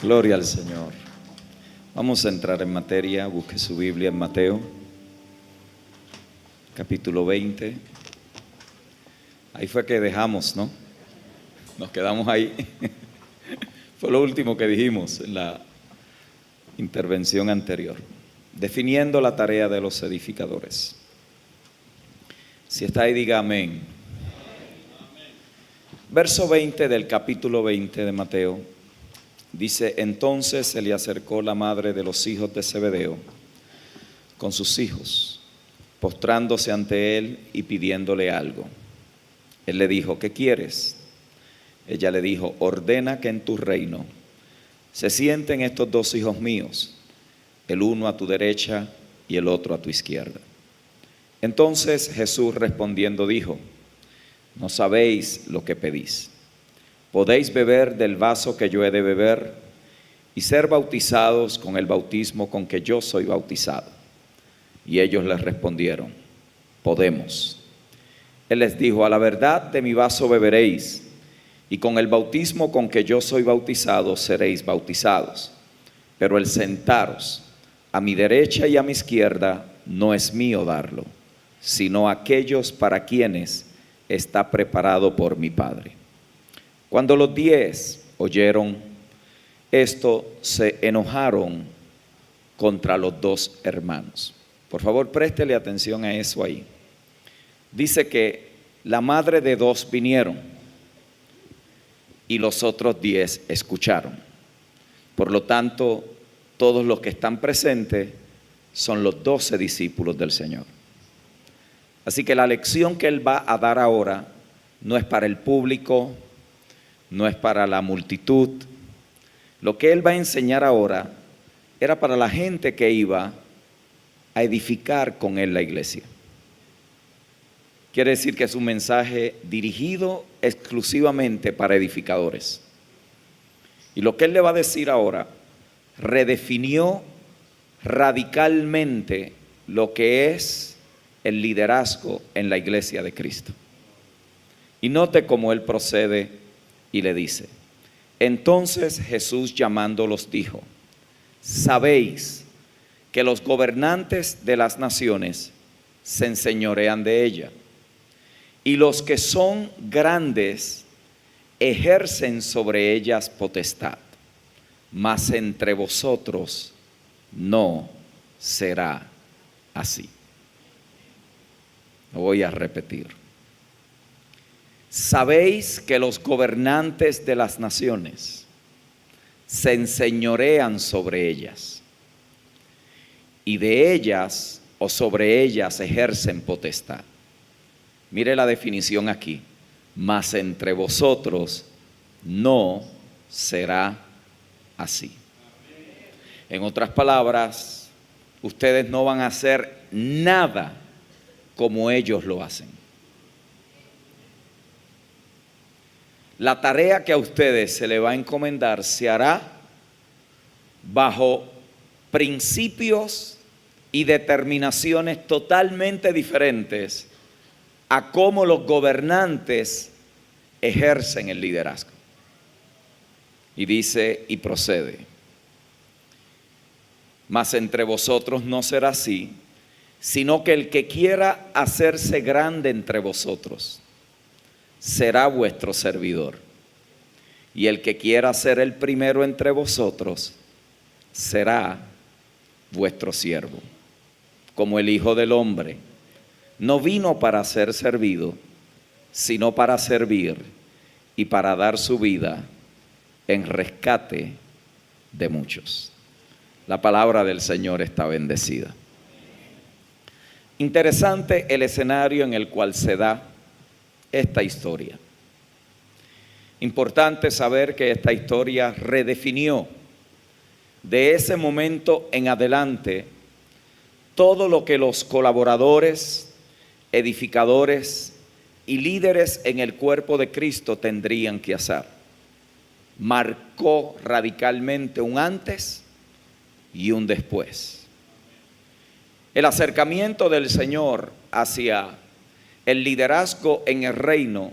Gloria al Señor. Vamos a entrar en materia. Busque su Biblia en Mateo, capítulo 20. Ahí fue que dejamos, ¿no? Nos quedamos ahí. Fue lo último que dijimos en la intervención anterior, definiendo la tarea de los edificadores. Si está ahí, diga amén. Verso 20 del capítulo 20 de Mateo dice: entonces se le acercó la madre de los hijos de Zebedeo con sus hijos, postrándose ante él y pidiéndole algo. Él le dijo: ¿qué quieres? Ella le dijo: ordena que en tu reino se sienten estos dos hijos míos, el uno a tu derecha y el otro a tu izquierda. Entonces Jesús respondiendo dijo: no sabéis lo que pedís. ¿Podéis beber del vaso que yo he de beber y ser bautizados con el bautismo con que yo soy bautizado? Y ellos les respondieron: podemos. Él les dijo: a la verdad de mi vaso beberéis, y con el bautismo con que yo soy bautizado seréis bautizados. Pero el sentaros a mi derecha y a mi izquierda no es mío darlo, sino aquellos para quienes está preparado por mi Padre. Cuando los 10 oyeron esto, se enojaron contra los dos hermanos. Por favor, préstele atención a eso ahí. Dice que la madre de 2 vinieron y los otros 10 escucharon. Por lo tanto, todos los que están presentes son los 12 discípulos del Señor. Así que la lección que Él va a dar ahora no es para el público, no es para la multitud. Lo que Él va a enseñar ahora era para la gente que iba a edificar con Él la iglesia. Quiere decir que es un mensaje dirigido exclusivamente para edificadores. Y lo que Él le va a decir ahora redefinió radicalmente lo que es el liderazgo en la iglesia de Cristo. Y note cómo Él procede y le dice: entonces Jesús llamándolos dijo: sabéis que los gobernantes de las naciones se enseñorean de ella, y los que son grandes ejercen sobre ellas potestad, mas entre vosotros no será así. Lo voy a repetir. Sabéis que los gobernantes de las naciones se enseñorean sobre ellas, y de ellas o sobre ellas ejercen potestad. Mire la definición aquí: mas entre vosotros no será así. En otras palabras, ustedes no van a hacer nada como ellos lo hacen. La tarea que a ustedes se le va a encomendar se hará bajo principios y determinaciones totalmente diferentes a cómo los gobernantes ejercen el liderazgo. Y dice y procede: mas entre vosotros no será así, sino que el que quiera hacerse grande entre vosotros será vuestro servidor, y el que quiera ser el primero entre vosotros será vuestro siervo. Como el Hijo del Hombre no vino para ser servido, sino para servir y para dar su vida en rescate de muchos. La palabra del Señor está bendecida. Interesante el escenario en el cual se da esta historia. Importante saber que esta historia redefinió de ese momento en adelante todo lo que los colaboradores, edificadores y líderes en el cuerpo de Cristo tendrían que hacer. Marcó radicalmente un antes y un después. El acercamiento del Señor hacia el liderazgo en el reino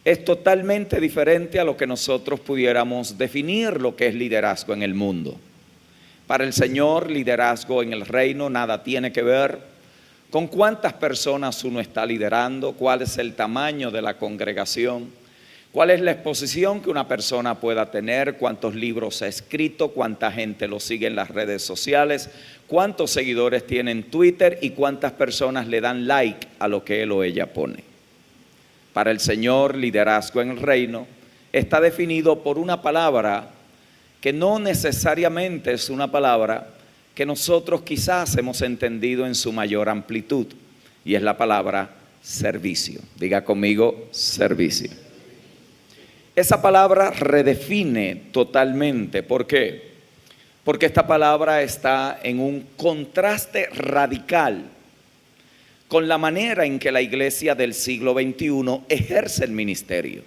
es totalmente diferente a lo que nosotros pudiéramos definir lo que es liderazgo en el mundo. Para el Señor, liderazgo en el reino nada tiene que ver con cuántas personas uno está liderando, cuál es el tamaño de la congregación, cuál es la exposición que una persona pueda tener, cuántos libros ha escrito, cuánta gente lo sigue en las redes sociales, cuántos seguidores tiene en Twitter y cuántas personas le dan like a lo que él o ella pone. Para el Señor, liderazgo en el reino está definido por una palabra que no necesariamente es una palabra que nosotros quizás hemos entendido en su mayor amplitud, y es la palabra servicio. Diga conmigo, servicio. Esa palabra redefine totalmente. ¿Por qué? Porque esta palabra está en un contraste radical con la manera en que la iglesia del siglo XXI ejerce el ministerio.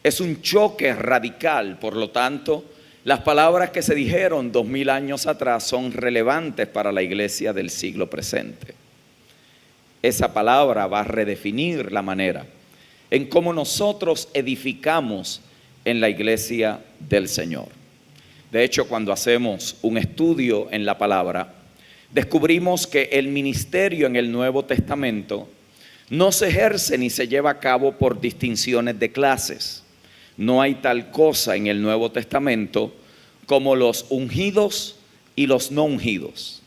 Es un choque radical, por lo tanto, las palabras que se dijeron 2000 años atrás son relevantes para la iglesia del siglo presente. Esa palabra va a redefinir la manera en cómo nosotros edificamos en la iglesia del Señor. De hecho, cuando hacemos un estudio en la palabra, descubrimos que el ministerio en el Nuevo Testamento no se ejerce ni se lleva a cabo por distinciones de clases. No hay tal cosa en el Nuevo Testamento como los ungidos y los no ungidos.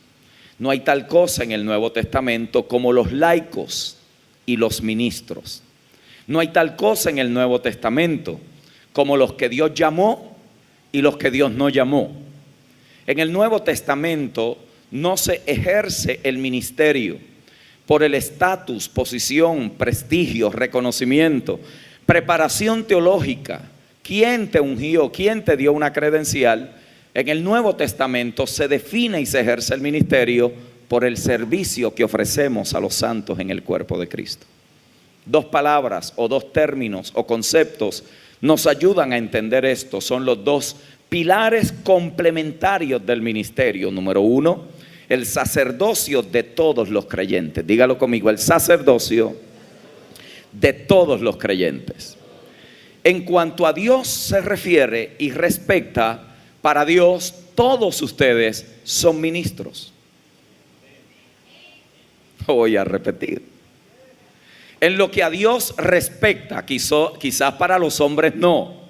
No hay tal cosa en el Nuevo Testamento como los laicos y los ministros. No hay tal cosa en el Nuevo Testamento como los que Dios llamó y los que Dios no llamó. En el Nuevo Testamento no se ejerce el ministerio por el estatus, posición, prestigio, reconocimiento, preparación teológica. ¿Quién te ungió? ¿Quién te dio una credencial? En el Nuevo Testamento se define y se ejerce el ministerio por el servicio que ofrecemos a los santos en el cuerpo de Cristo. Dos palabras o dos términos o conceptos nos ayudan a entender esto. Son los dos pilares complementarios del ministerio. Número uno, el sacerdocio de todos los creyentes. Dígalo conmigo, el sacerdocio de todos los creyentes. En cuanto a Dios se refiere y respecta, para Dios todos ustedes son ministros. Voy a repetir. En lo que a Dios respecta, quizás para los hombres no,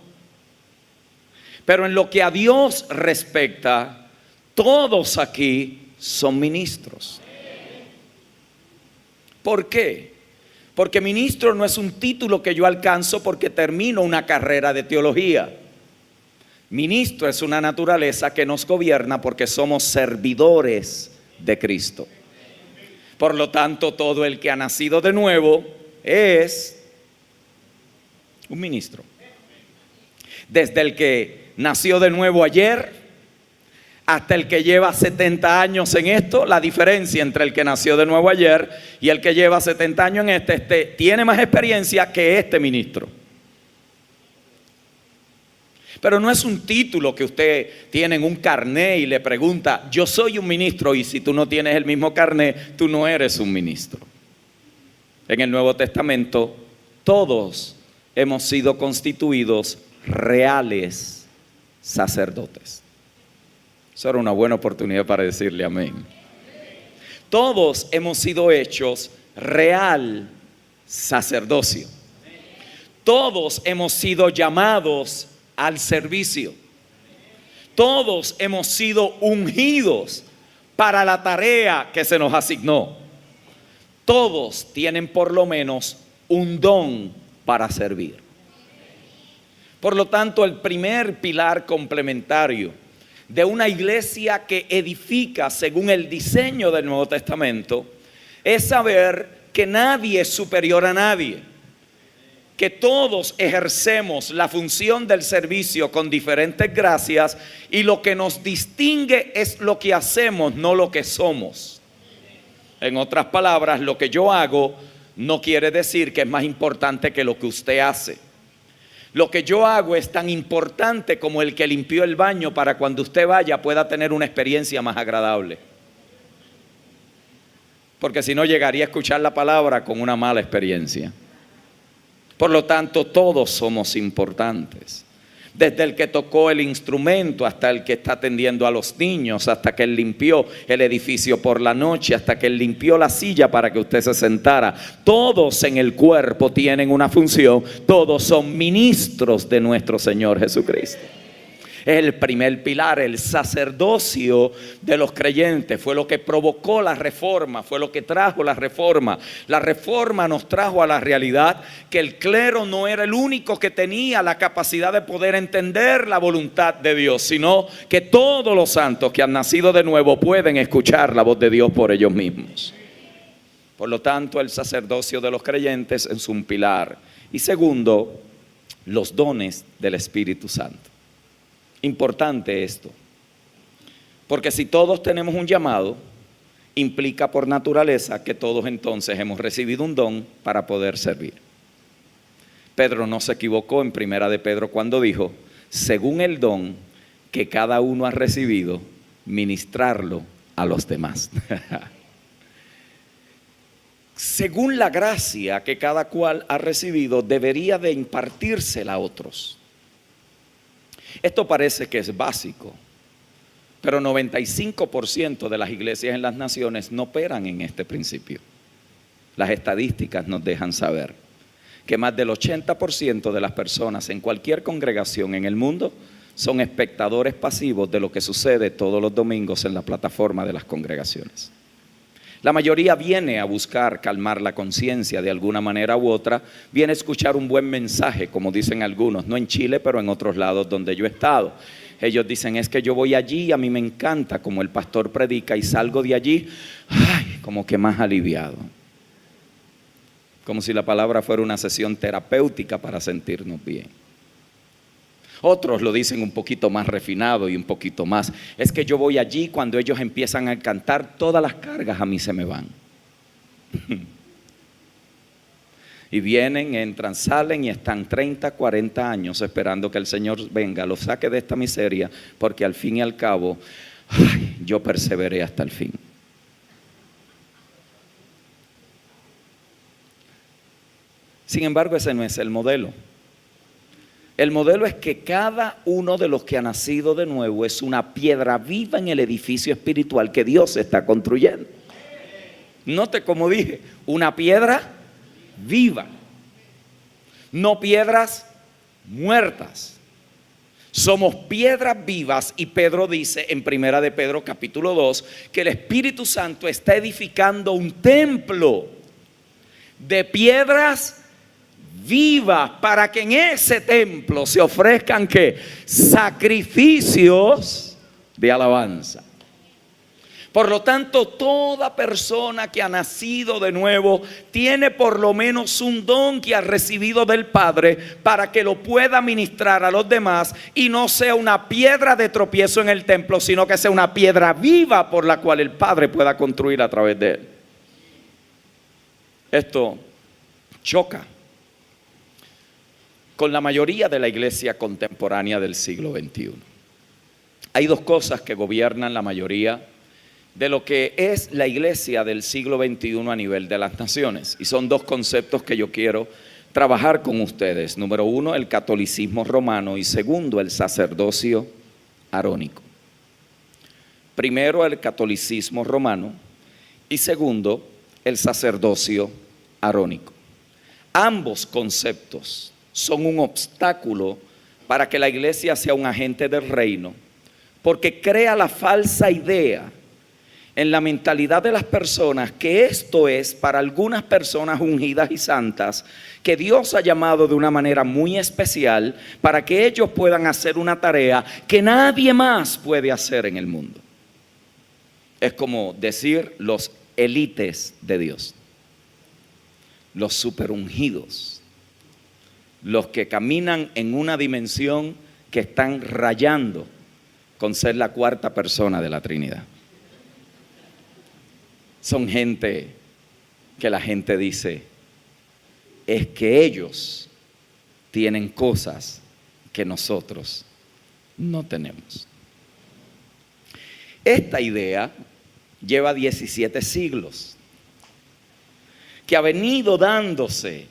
pero en lo que a Dios respecta, todos aquí son ministros. ¿Por qué? Porque ministro no es un título que yo alcanzo porque termino una carrera de teología. Ministro es una naturaleza que nos gobierna porque somos servidores de Cristo. Por lo tanto, todo el que ha nacido de nuevo es un ministro. Desde el que nació de nuevo ayer hasta el que lleva 70 años en esto, la diferencia entre el que nació de nuevo ayer y el que lleva 70 años en este tiene más experiencia que este ministro. Pero no es un título que usted tiene en un carné y le pregunta, yo soy un ministro, y si tú no tienes el mismo carné, tú no eres un ministro. En el Nuevo Testamento, todos hemos sido constituidos reales sacerdotes. Eso era una buena oportunidad para decirle amén. Todos hemos sido hechos real sacerdocio. Todos hemos sido llamados al servicio. Todos hemos sido ungidos para la tarea que se nos asignó. Todos tienen por lo menos un don para servir. Por lo tanto, el primer pilar complementario de una iglesia que edifica según el diseño del Nuevo Testamento es saber que nadie es superior a nadie, que todos ejercemos la función del servicio con diferentes gracias y lo que nos distingue es lo que hacemos, no lo que somos. En otras palabras, lo que yo hago no quiere decir que es más importante que lo que usted hace. Lo que yo hago es tan importante como el que limpió el baño para cuando usted vaya pueda tener una experiencia más agradable. Porque si no llegaría a escuchar la palabra con una mala experiencia. Por lo tanto, todos somos importantes. Desde el que tocó el instrumento hasta el que está atendiendo a los niños, hasta que él limpió el edificio por la noche, hasta que él limpió la silla para que usted se sentara. Todos en el cuerpo tienen una función, todos son ministros de nuestro Señor Jesucristo. El primer pilar, el sacerdocio de los creyentes, fue lo que provocó la reforma, fue lo que trajo la reforma. La reforma nos trajo a la realidad que el clero no era el único que tenía la capacidad de poder entender la voluntad de Dios, sino que todos los santos que han nacido de nuevo pueden escuchar la voz de Dios por ellos mismos. Por lo tanto, el sacerdocio de los creyentes es un pilar. Y segundo, los dones del Espíritu Santo. Importante esto, porque si todos tenemos un llamado, implica por naturaleza que todos entonces hemos recibido un don para poder servir. Pedro no se equivocó en Primera de Pedro cuando dijo, según el don que cada uno ha recibido, ministrarlo a los demás. Según la gracia que cada cual ha recibido, debería de impartírsela a otros. Esto parece que es básico, pero 95% de las iglesias en las naciones no operan en este principio. Las estadísticas nos dejan saber que más del 80% de las personas en cualquier congregación en el mundo son espectadores pasivos de lo que sucede todos los domingos en la plataforma de las congregaciones. La mayoría viene a buscar calmar la conciencia de alguna manera u otra, viene a escuchar un buen mensaje, como dicen algunos, no en Chile, pero en otros lados donde yo he estado. Ellos dicen, es que yo voy allí y a mí me encanta como el pastor predica y salgo de allí, como que más aliviado. Como si la palabra fuera una sesión terapéutica para sentirnos bien. Otros lo dicen un poquito más refinado y un poquito más. Es que yo voy allí, cuando ellos empiezan a cantar, todas las cargas a mí se me van. Y vienen, entran, salen y están 30, 40 años esperando que el Señor venga, los saque de esta miseria, porque al fin y al cabo, yo perseveré hasta el fin. Sin embargo, ese no es el modelo. El modelo es que cada uno de los que ha nacido de nuevo es una piedra viva en el edificio espiritual que Dios está construyendo. Note como dije, una piedra viva, no piedras muertas. Somos piedras vivas y Pedro dice en Primera de Pedro capítulo 2 que el Espíritu Santo está edificando un templo de piedras viva para que en ese templo se ofrezcan ¿qué? Sacrificios de alabanza. Por lo tanto, toda persona que ha nacido de nuevo tiene por lo menos un don que ha recibido del Padre para que lo pueda ministrar a los demás y no sea una piedra de tropiezo en el templo, sino que sea una piedra viva por la cual el Padre pueda construir a través de él. Esto choca con la mayoría de la iglesia contemporánea del siglo XXI. Hay dos cosas que gobiernan la mayoría de lo que es la iglesia del siglo XXI a nivel de las naciones. Y son dos conceptos que yo quiero trabajar con ustedes. Número uno, el catolicismo romano, y segundo, el sacerdocio arónico. Primero, el catolicismo romano y segundo, el sacerdocio arónico. Ambos conceptos son un obstáculo para que la iglesia sea un agente del reino, porque crea la falsa idea en la mentalidad de las personas que esto es para algunas personas ungidas y santas que Dios ha llamado de una manera muy especial para que ellos puedan hacer una tarea que nadie más puede hacer en el mundo. Es como decir los élites de Dios, los superungidos, los que caminan en una dimensión que están rayando con ser la cuarta persona de la Trinidad. Son gente que la gente dice, es que ellos tienen cosas que nosotros no tenemos. Esta idea lleva 17 siglos, que ha venido dándose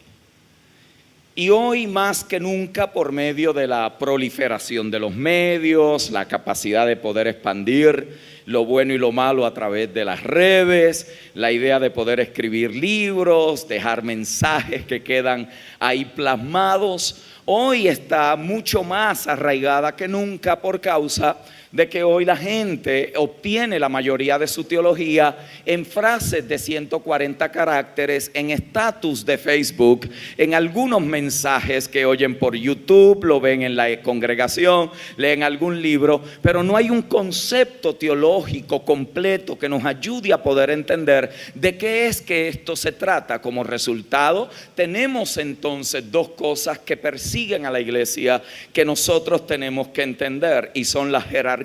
Y hoy más que nunca, por medio de la proliferación de los medios, la capacidad de poder expandir lo bueno y lo malo a través de las redes, la idea de poder escribir libros, dejar mensajes que quedan ahí plasmados, hoy está mucho más arraigada que nunca por causa de que hoy la gente obtiene la mayoría de su teología en frases de 140 caracteres, en estatus de Facebook, en algunos mensajes que oyen por YouTube, lo ven en la congregación, leen algún libro, pero no hay un concepto teológico completo que nos ayude a poder entender de qué es que esto se trata. Como resultado, tenemos entonces dos cosas que persiguen a la iglesia que nosotros tenemos que entender, y son las jerarquías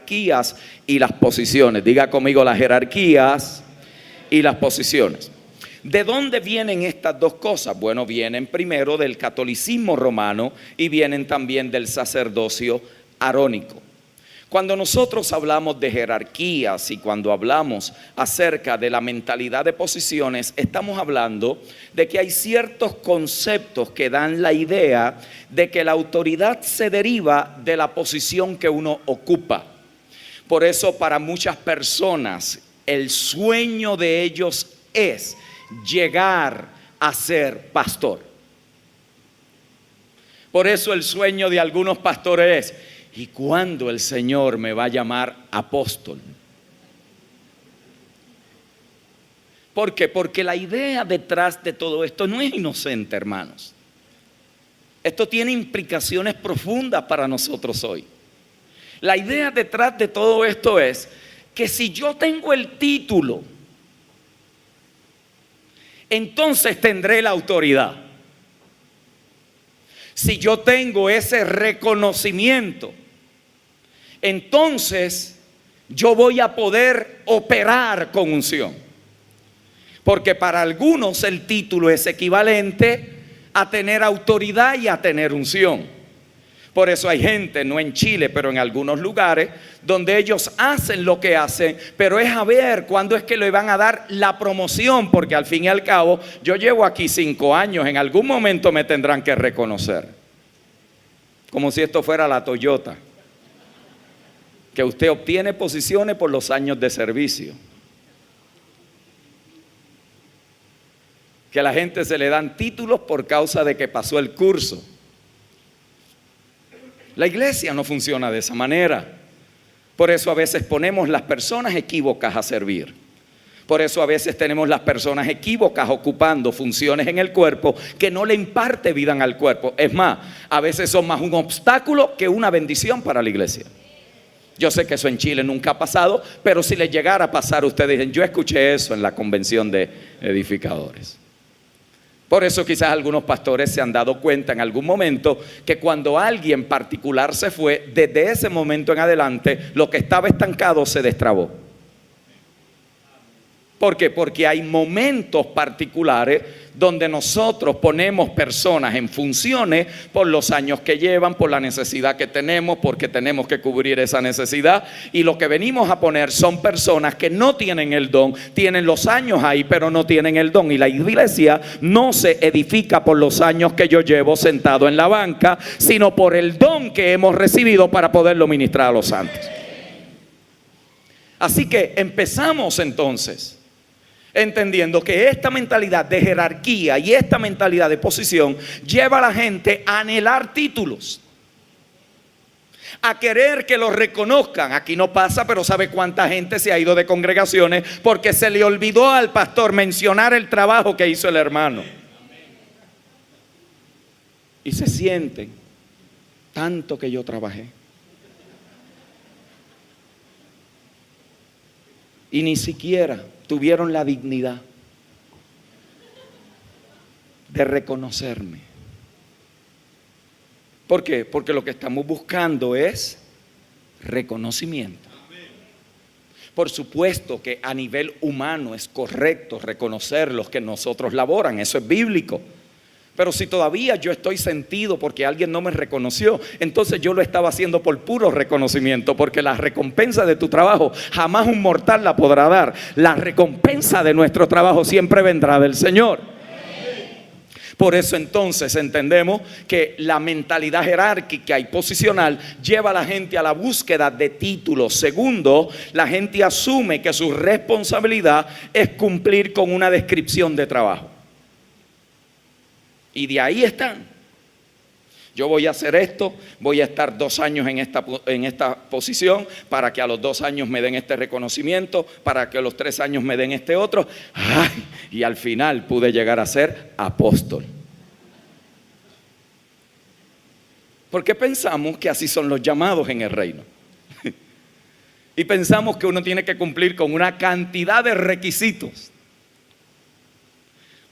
y las posiciones. Diga conmigo: las jerarquías y las posiciones. ¿De dónde vienen estas dos cosas? Bueno, vienen primero del catolicismo romano y vienen también del sacerdocio arónico. Cuando nosotros hablamos de jerarquías y cuando hablamos acerca de la mentalidad de posiciones, estamos hablando de que hay ciertos conceptos que dan la idea de que la autoridad se deriva de la posición que uno ocupa. Por eso, para muchas personas, el sueño de ellos es llegar a ser pastor. Por eso el sueño de algunos pastores es: ¿y cuándo el Señor me va a llamar apóstol? ¿Por qué? Porque la idea detrás de todo esto no es inocente, hermanos. Esto tiene implicaciones profundas para nosotros hoy. La idea detrás de todo esto es que si yo tengo el título, entonces tendré la autoridad. Si yo tengo ese reconocimiento, entonces yo voy a poder operar con unción. Porque para algunos el título es equivalente a tener autoridad y a tener unción. Por eso hay gente, no en Chile, pero en algunos lugares, donde ellos hacen lo que hacen, pero es a ver cuándo es que le van a dar la promoción, porque al fin y al cabo, yo llevo aquí 5 años, en algún momento me tendrán que reconocer. Como si esto fuera la Toyota, que usted obtiene posiciones por los años de servicio. Que a la gente se le dan títulos por causa de que pasó el curso. La iglesia no funciona de esa manera. Por eso a veces ponemos las personas equívocas a servir. Por eso a veces tenemos las personas equívocas ocupando funciones en el cuerpo que no le imparte vida al cuerpo. Es más, a veces son más un obstáculo que una bendición para la iglesia. Yo sé que eso en Chile nunca ha pasado, pero si les llegara a pasar, ustedes dicen: yo escuché eso en la convención de edificadores. Por eso quizás algunos pastores se han dado cuenta en algún momento que cuando alguien particular se fue, desde ese momento en adelante, lo que estaba estancado se destrabó. ¿Por qué? Porque hay momentos particulares donde nosotros ponemos personas en funciones por los años que llevan, por la necesidad que tenemos, porque tenemos que cubrir esa necesidad. Y lo que venimos a poner son personas que no tienen el don, tienen los años ahí, pero no tienen el don. Y la iglesia no se edifica por los años que yo llevo sentado en la banca, sino por el don que hemos recibido para poderlo ministrar a los santos. Así que empezamos entonces entendiendo que esta mentalidad de jerarquía y esta mentalidad de posición lleva a la gente a anhelar títulos, a querer que los reconozcan. Aquí no pasa, pero ¿sabe cuánta gente se ha ido de congregaciones porque se le olvidó al pastor mencionar el trabajo que hizo el hermano? Y se sienten: tanto que yo trabajé. Y ni siquiera tuvieron la dignidad de reconocerme. ¿Por qué? Porque lo que estamos buscando es reconocimiento. Por supuesto que a nivel humano es correcto reconocer los que nosotros laboran, eso es bíblico. Pero si todavía yo estoy sentido porque alguien no me reconoció, entonces yo lo estaba haciendo por puro reconocimiento, porque la recompensa de tu trabajo jamás un mortal la podrá dar. La recompensa de nuestro trabajo siempre vendrá del Señor. Por eso entonces entendemos que la mentalidad jerárquica y posicional lleva a la gente a la búsqueda de títulos. Segundo, la gente asume que su responsabilidad es cumplir con una descripción de trabajo. Y de ahí están. Yo voy a hacer esto, voy a estar 2 años en esta posición para que a los 2 años me den este reconocimiento, para que a los 3 años me den este otro. ¡Ay! Y al final pude llegar a ser apóstol. Porque pensamos que así son los llamados en el reino. Y pensamos que uno tiene que cumplir con una cantidad de requisitos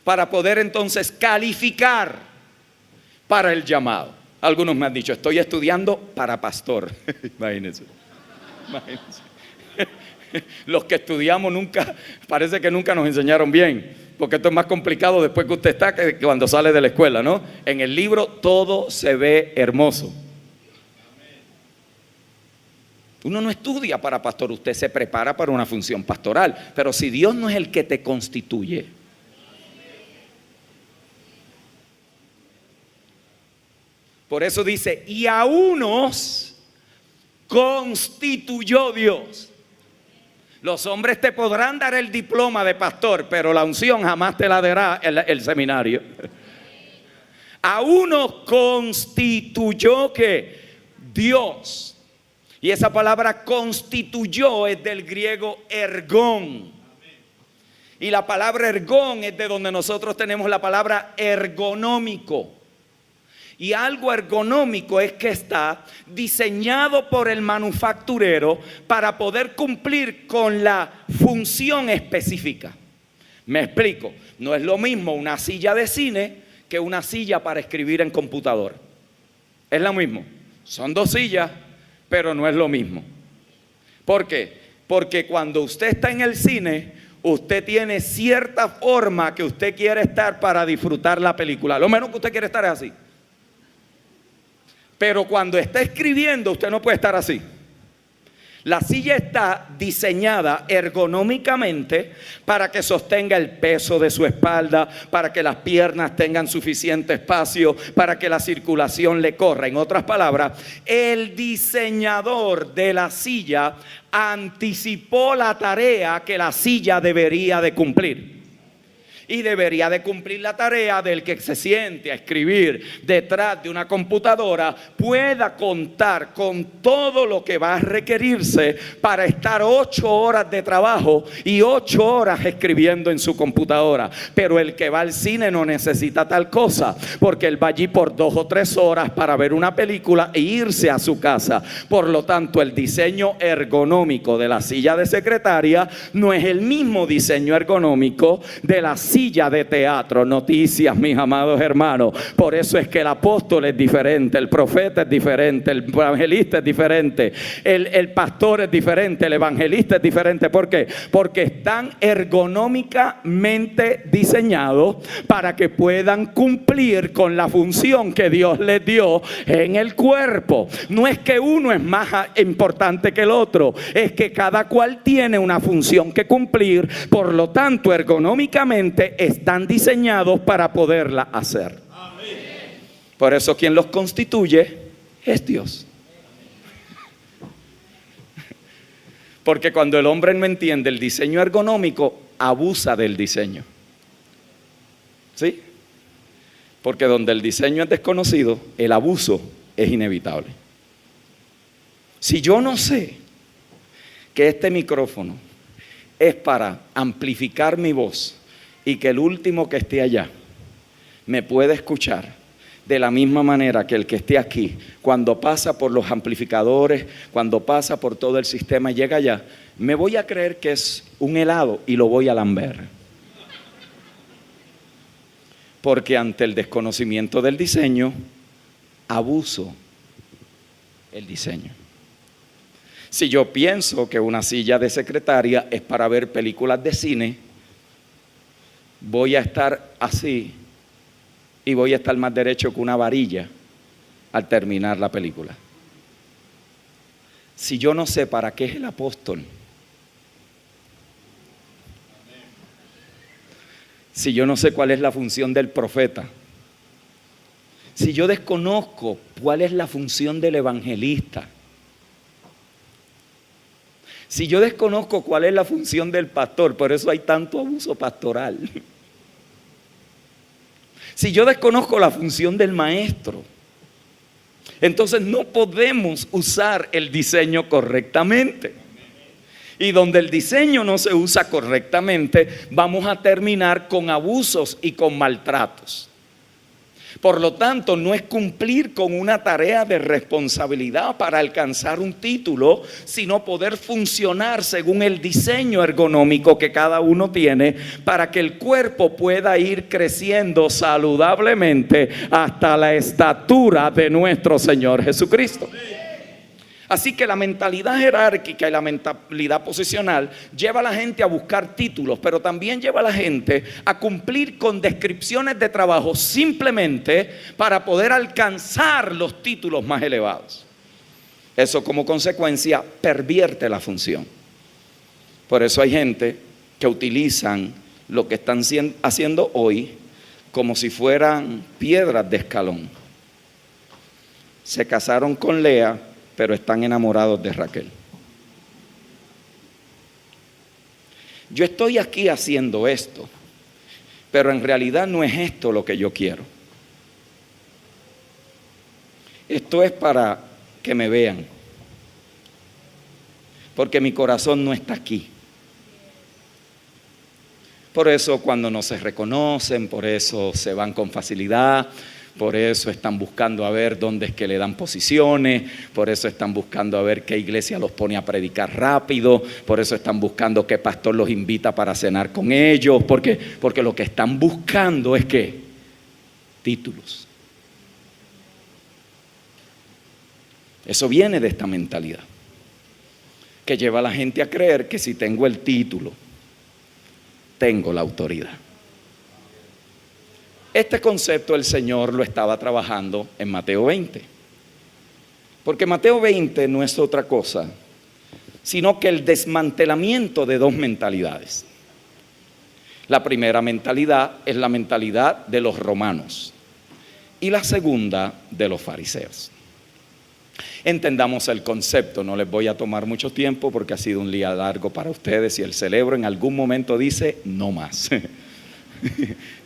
para poder entonces calificar para el llamado. Algunos me han dicho, estoy estudiando para pastor. Imagínense. Los que estudiamos parece que nunca nos enseñaron bien, porque esto es más complicado después que usted está que cuando sale de la escuela, ¿no? En el libro todo se ve hermoso. Uno no estudia para pastor, usted se prepara para una función pastoral, pero si Dios no es el que te constituye, por eso dice, y a unos constituyó Dios. Los hombres te podrán dar el diploma de pastor, pero la unción jamás te la dará el seminario. A unos constituyó que Dios. Y esa palabra constituyó es del griego ergón. Y la palabra ergón es de donde nosotros tenemos la palabra ergonómico. Y algo ergonómico es que está diseñado por el manufacturero para poder cumplir con la función específica. Me explico, no es lo mismo una silla de cine que una silla para escribir en computadora. Es lo mismo, son 2 sillas, pero no es lo mismo. ¿Por qué? Porque cuando usted está en el cine, usted tiene cierta forma que usted quiere estar para disfrutar la película. Lo menos que usted quiere estar es así. Pero cuando está escribiendo, usted no puede estar así. La silla está diseñada ergonómicamente para que sostenga el peso de su espalda, para que las piernas tengan suficiente espacio, para que la circulación le corra. En otras palabras, el diseñador de la silla anticipó la tarea que la silla debería de cumplir. Y debería de cumplir la tarea del que se siente a escribir detrás de una computadora, pueda contar con todo lo que va a requerirse para estar 8 horas de trabajo y 8 horas escribiendo en su computadora. Pero el que va al cine no necesita tal cosa, porque él va allí por 2 o 3 horas para ver una película e irse a su casa. Por lo tanto, el diseño ergonómico de la silla de secretaria no es el mismo diseño ergonómico de la silla de teatro. Noticias, mis amados hermanos. Por eso es que el apóstol es diferente, el profeta es diferente, el evangelista es diferente, el pastor es diferente, el evangelista es diferente. ¿Por qué? Porque están ergonómicamente diseñados para que puedan cumplir con la función que Dios les dio en el cuerpo. No es que uno es más importante que el otro, es que cada cual tiene una función que cumplir. Por lo tanto, ergonómicamente están diseñados para poderla hacer. Amén. Por eso quien los constituye es Dios. Porque cuando el hombre no entiende el diseño ergonómico, abusa del diseño. ¿Sí? Porque donde el diseño es desconocido, el abuso es inevitable. Si yo no sé que este micrófono es para amplificar mi voz y que el último que esté allá me puede escuchar de la misma manera que el que esté aquí, cuando pasa por los amplificadores, cuando pasa por todo el sistema y llega allá, me voy a creer que es un helado y lo voy a lamber. Porque ante el desconocimiento del diseño, abuso el diseño. Si yo pienso que una silla de secretaria es para ver películas de cine, voy a estar así y voy a estar más derecho que una varilla al terminar la película. Si yo no sé para qué es el apóstol, si yo no sé cuál es la función del profeta, si yo desconozco cuál es la función del evangelista, si yo desconozco cuál es la función del pastor, por eso hay tanto abuso pastoral. Si yo desconozco la función del maestro, entonces no podemos usar el diseño correctamente. Y donde el diseño no se usa correctamente, vamos a terminar con abusos y con maltratos. Por lo tanto, no es cumplir con una tarea de responsabilidad para alcanzar un título, sino poder funcionar según el diseño ergonómico que cada uno tiene para que el cuerpo pueda ir creciendo saludablemente hasta la estatura de nuestro Señor Jesucristo. Así que la mentalidad jerárquica y la mentalidad posicional lleva a la gente a buscar títulos, pero también lleva a la gente a cumplir con descripciones de trabajo simplemente para poder alcanzar los títulos más elevados. Eso como consecuencia pervierte la función. Por eso hay gente que utilizan lo que están haciendo hoy como si fueran piedras de escalón. Se casaron con Lea, pero están enamorados de Raquel. Yo estoy aquí haciendo esto, pero en realidad no es esto lo que yo quiero. Esto es para que me vean, porque mi corazón no está aquí. Por eso cuando no se reconocen, por eso se van con facilidad. Por eso están buscando a ver dónde es que le dan posiciones, por eso están buscando a ver qué iglesia los pone a predicar rápido, por eso están buscando qué pastor los invita para cenar con ellos, porque lo que están buscando es ¿qué? Títulos. Eso viene de esta mentalidad, que lleva a la gente a creer que si tengo el título, tengo la autoridad. Este concepto el Señor lo estaba trabajando en Mateo 20. Porque Mateo 20 no es otra cosa, sino que el desmantelamiento de dos mentalidades. La primera mentalidad es la mentalidad de los romanos y la segunda de los fariseos. Entendamos el concepto, no les voy a tomar mucho tiempo porque ha sido un día largo para ustedes y el cerebro en algún momento dice no más.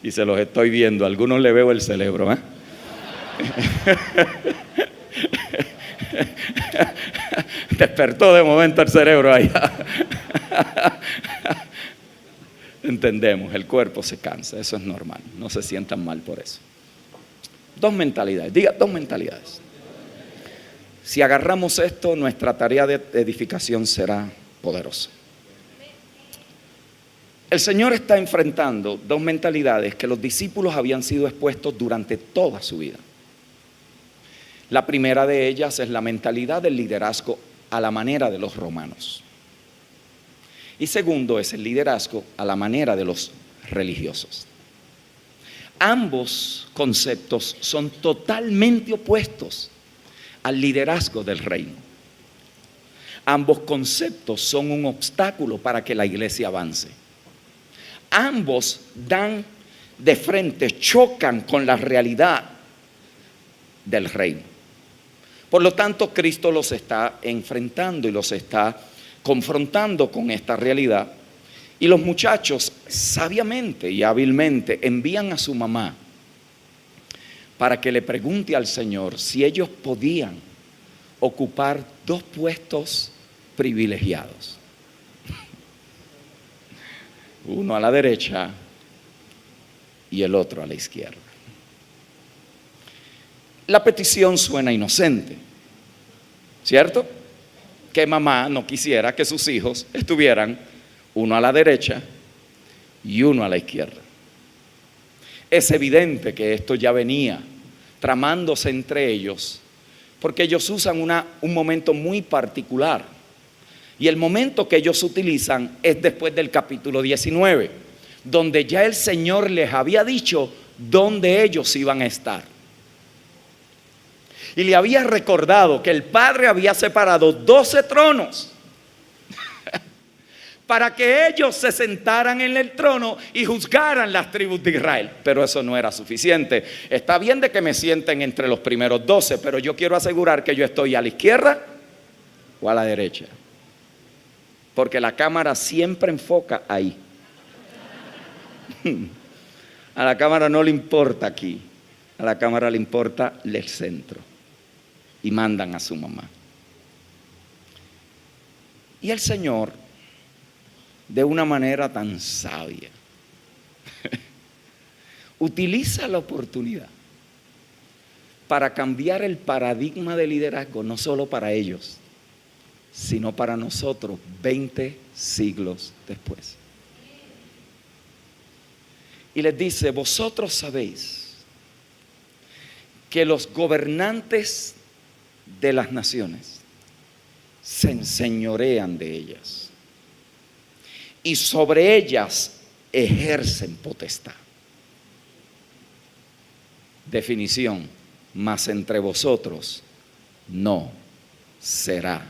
Y se los estoy viendo, a algunos le veo el cerebro, ¿eh? Despertó de momento el cerebro ahí. Entendemos, el cuerpo se cansa, eso es normal, no se sientan mal por eso. Dos mentalidades, diga dos mentalidades. Si agarramos esto, nuestra tarea de edificación será poderosa. El Señor está enfrentando dos mentalidades que los discípulos habían sido expuestos durante toda su vida. La primera de ellas es la mentalidad del liderazgo a la manera de los romanos. Y segundo es el liderazgo a la manera de los religiosos. Ambos conceptos son totalmente opuestos al liderazgo del reino. Ambos conceptos son un obstáculo para que la iglesia avance. Ambos dan de frente, chocan con la realidad del reino. Por lo tanto, Cristo los está enfrentando y los está confrontando con esta realidad. Y los muchachos sabiamente y hábilmente envían a su mamá para que le pregunte al Señor si ellos podían ocupar dos puestos privilegiados. Uno a la derecha y el otro a la izquierda. La petición suena inocente, ¿cierto? Que mamá no quisiera que sus hijos estuvieran uno a la derecha y uno a la izquierda. Es evidente que esto ya venía tramándose entre ellos, porque ellos usan un momento muy particular. Y el momento que ellos utilizan es después del capítulo 19, donde ya el Señor les había dicho dónde ellos iban a estar. Y le había recordado que el Padre había separado 12 tronos para que ellos se sentaran en el trono y juzgaran las tribus de Israel. Pero eso no era suficiente. Está bien de que me sienten entre los primeros 12, pero yo quiero asegurar que yo estoy a la izquierda o a la derecha, porque la cámara siempre enfoca ahí. A la cámara no le importa aquí, a la cámara le importa el centro, y mandan a su mamá. Y el Señor, de una manera tan sabia, utiliza la oportunidad para cambiar el paradigma de liderazgo, no solo para ellos, sino para nosotros 20 siglos después. Y les dice: vosotros sabéis que los gobernantes de las naciones se enseñorean de ellas y sobre ellas ejercen potestad. Definición: mas entre vosotros no será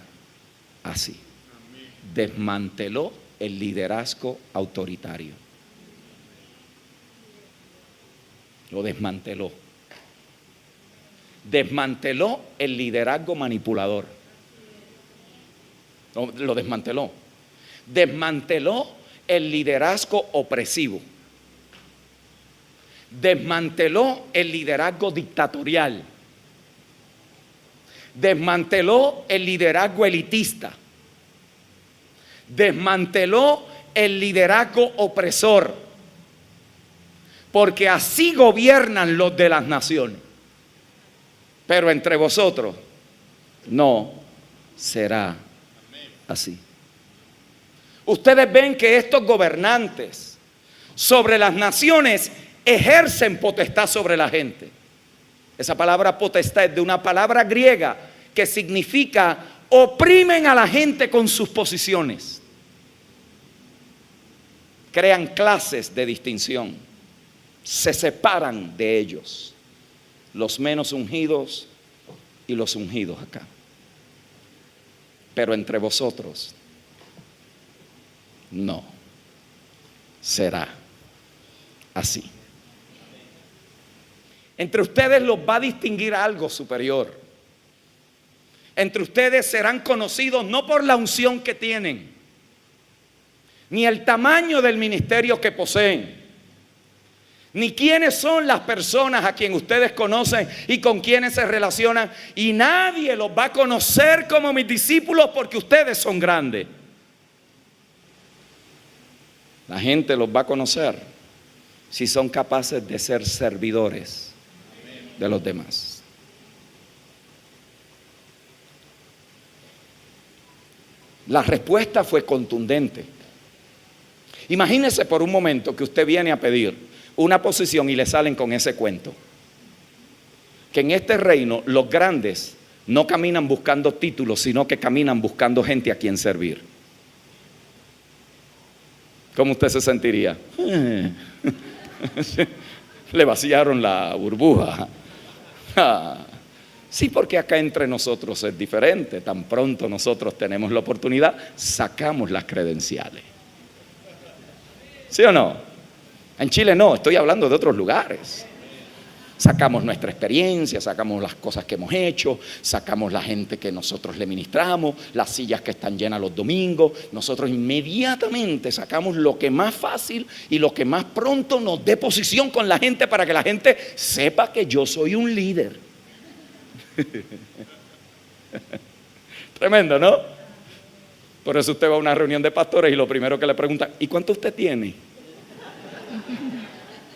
así. Desmanteló el liderazgo autoritario. Lo desmanteló. Desmanteló el liderazgo manipulador. Lo desmanteló. Desmanteló el liderazgo opresivo. Desmanteló el liderazgo dictatorial. Desmanteló el liderazgo elitista. Desmanteló el liderazgo opresor. Porque así gobiernan los de las naciones. Pero entre vosotros no será así. Ustedes ven que estos gobernantes sobre las naciones ejercen potestad sobre la gente. Esa palabra potestad es de una palabra griega que significa oprimen a la gente con sus posiciones. Crean clases de distinción. Se separan de ellos, los menos ungidos y los ungidos acá. Pero entre vosotros no será así. Entre ustedes los va a distinguir algo superior. Entre ustedes serán conocidos no por la unción que tienen, ni el tamaño del ministerio que poseen, ni quiénes son las personas a quien ustedes conocen y con quienes se relacionan. Y nadie los va a conocer como mis discípulos porque ustedes son grandes. La gente los va a conocer si son capaces de ser servidores de los demás. La respuesta fue contundente. Imagínese por un momento que usted viene a pedir una posición y le salen con ese cuento. Que en este reino los grandes no caminan buscando títulos, sino que caminan buscando gente a quien servir. ¿Cómo usted se sentiría? Le vaciaron la burbuja. Sí, porque acá entre nosotros es diferente. Tan pronto nosotros tenemos la oportunidad, sacamos las credenciales. ¿Sí o no? En Chile no, estoy hablando de otros lugares. Sacamos nuestra experiencia, sacamos las cosas que hemos hecho, sacamos la gente que nosotros le ministramos, las sillas que están llenas los domingos. Nosotros inmediatamente sacamos lo que más fácil y lo que más pronto nos dé posición con la gente para que la gente sepa que yo soy un líder. Tremendo, ¿no? Por eso usted va a una reunión de pastores y lo primero que le preguntan: ¿y cuánto usted tiene?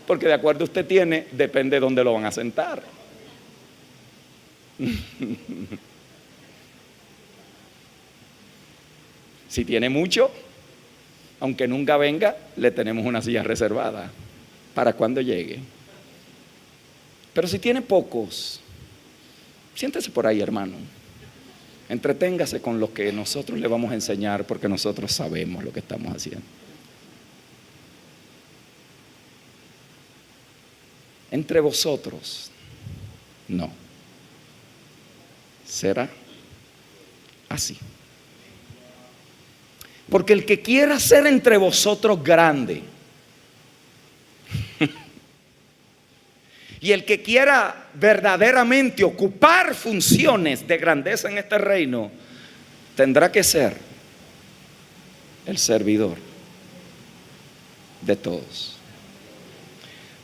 Porque de acuerdo a usted tiene, depende de dónde lo van a sentar. Si tiene mucho, aunque nunca venga, le tenemos una silla reservada para cuando llegue. Pero si tiene pocos, siéntese por ahí, hermano. Entreténgase con lo que nosotros le vamos a enseñar, porque nosotros sabemos lo que estamos haciendo. Entre vosotros no será así. Porque el que quiera ser entre vosotros grande y el que quiera verdaderamente ocupar funciones de grandeza en este reino, tendrá que ser el servidor de todos.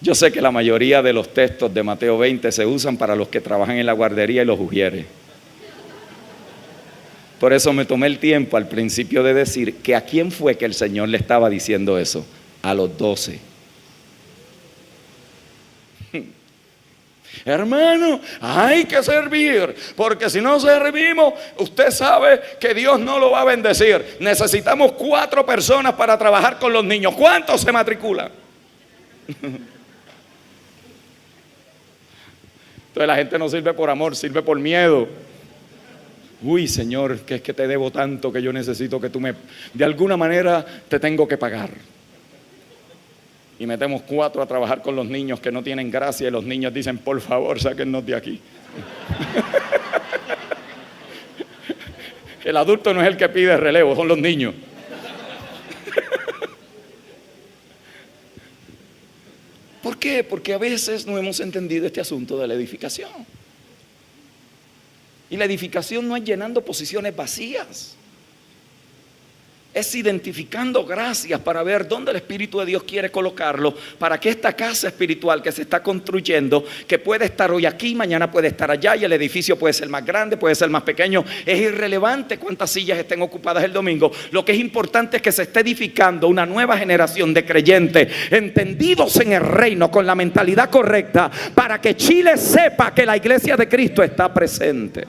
Yo sé que la mayoría de los textos de Mateo 20 se usan para los que trabajan en la guardería y los ujieres. Por eso me tomé el tiempo al principio de decir que a quién fue que el Señor le estaba diciendo eso. A los 12. Hermano, hay que servir, porque si no servimos, usted sabe que Dios no lo va a bendecir. Necesitamos 4 personas para trabajar con los niños. ¿Cuántos se matriculan? Entonces la gente no sirve por amor, sirve por miedo. Uy, Señor, que es que te debo tanto que yo necesito que tú de alguna manera te tengo que pagar. Y metemos 4 a trabajar con los niños que no tienen gracia y los niños dicen, por favor, sáquennos de aquí. El adulto no es el que pide relevo, son los niños. ¿Por qué? Porque a veces no hemos entendido este asunto de la edificación. Y la edificación no es llenando posiciones vacías. Es identificando gracias para ver dónde el Espíritu de Dios quiere colocarlo, para que esta casa espiritual que se está construyendo, que puede estar hoy aquí, mañana puede estar allá, y el edificio puede ser más grande, puede ser más pequeño, es irrelevante cuántas sillas estén ocupadas el domingo. Lo que es importante es que se esté edificando una nueva generación de creyentes entendidos en el reino, con la mentalidad correcta, para que Chile sepa que la iglesia de Cristo está presente.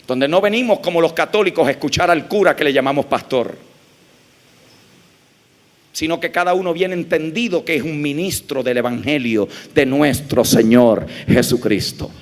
Donde no venimos como los católicos a escuchar al cura que le llamamos pastor, sino que cada uno viene entendido que es un ministro del evangelio de nuestro Señor Jesucristo.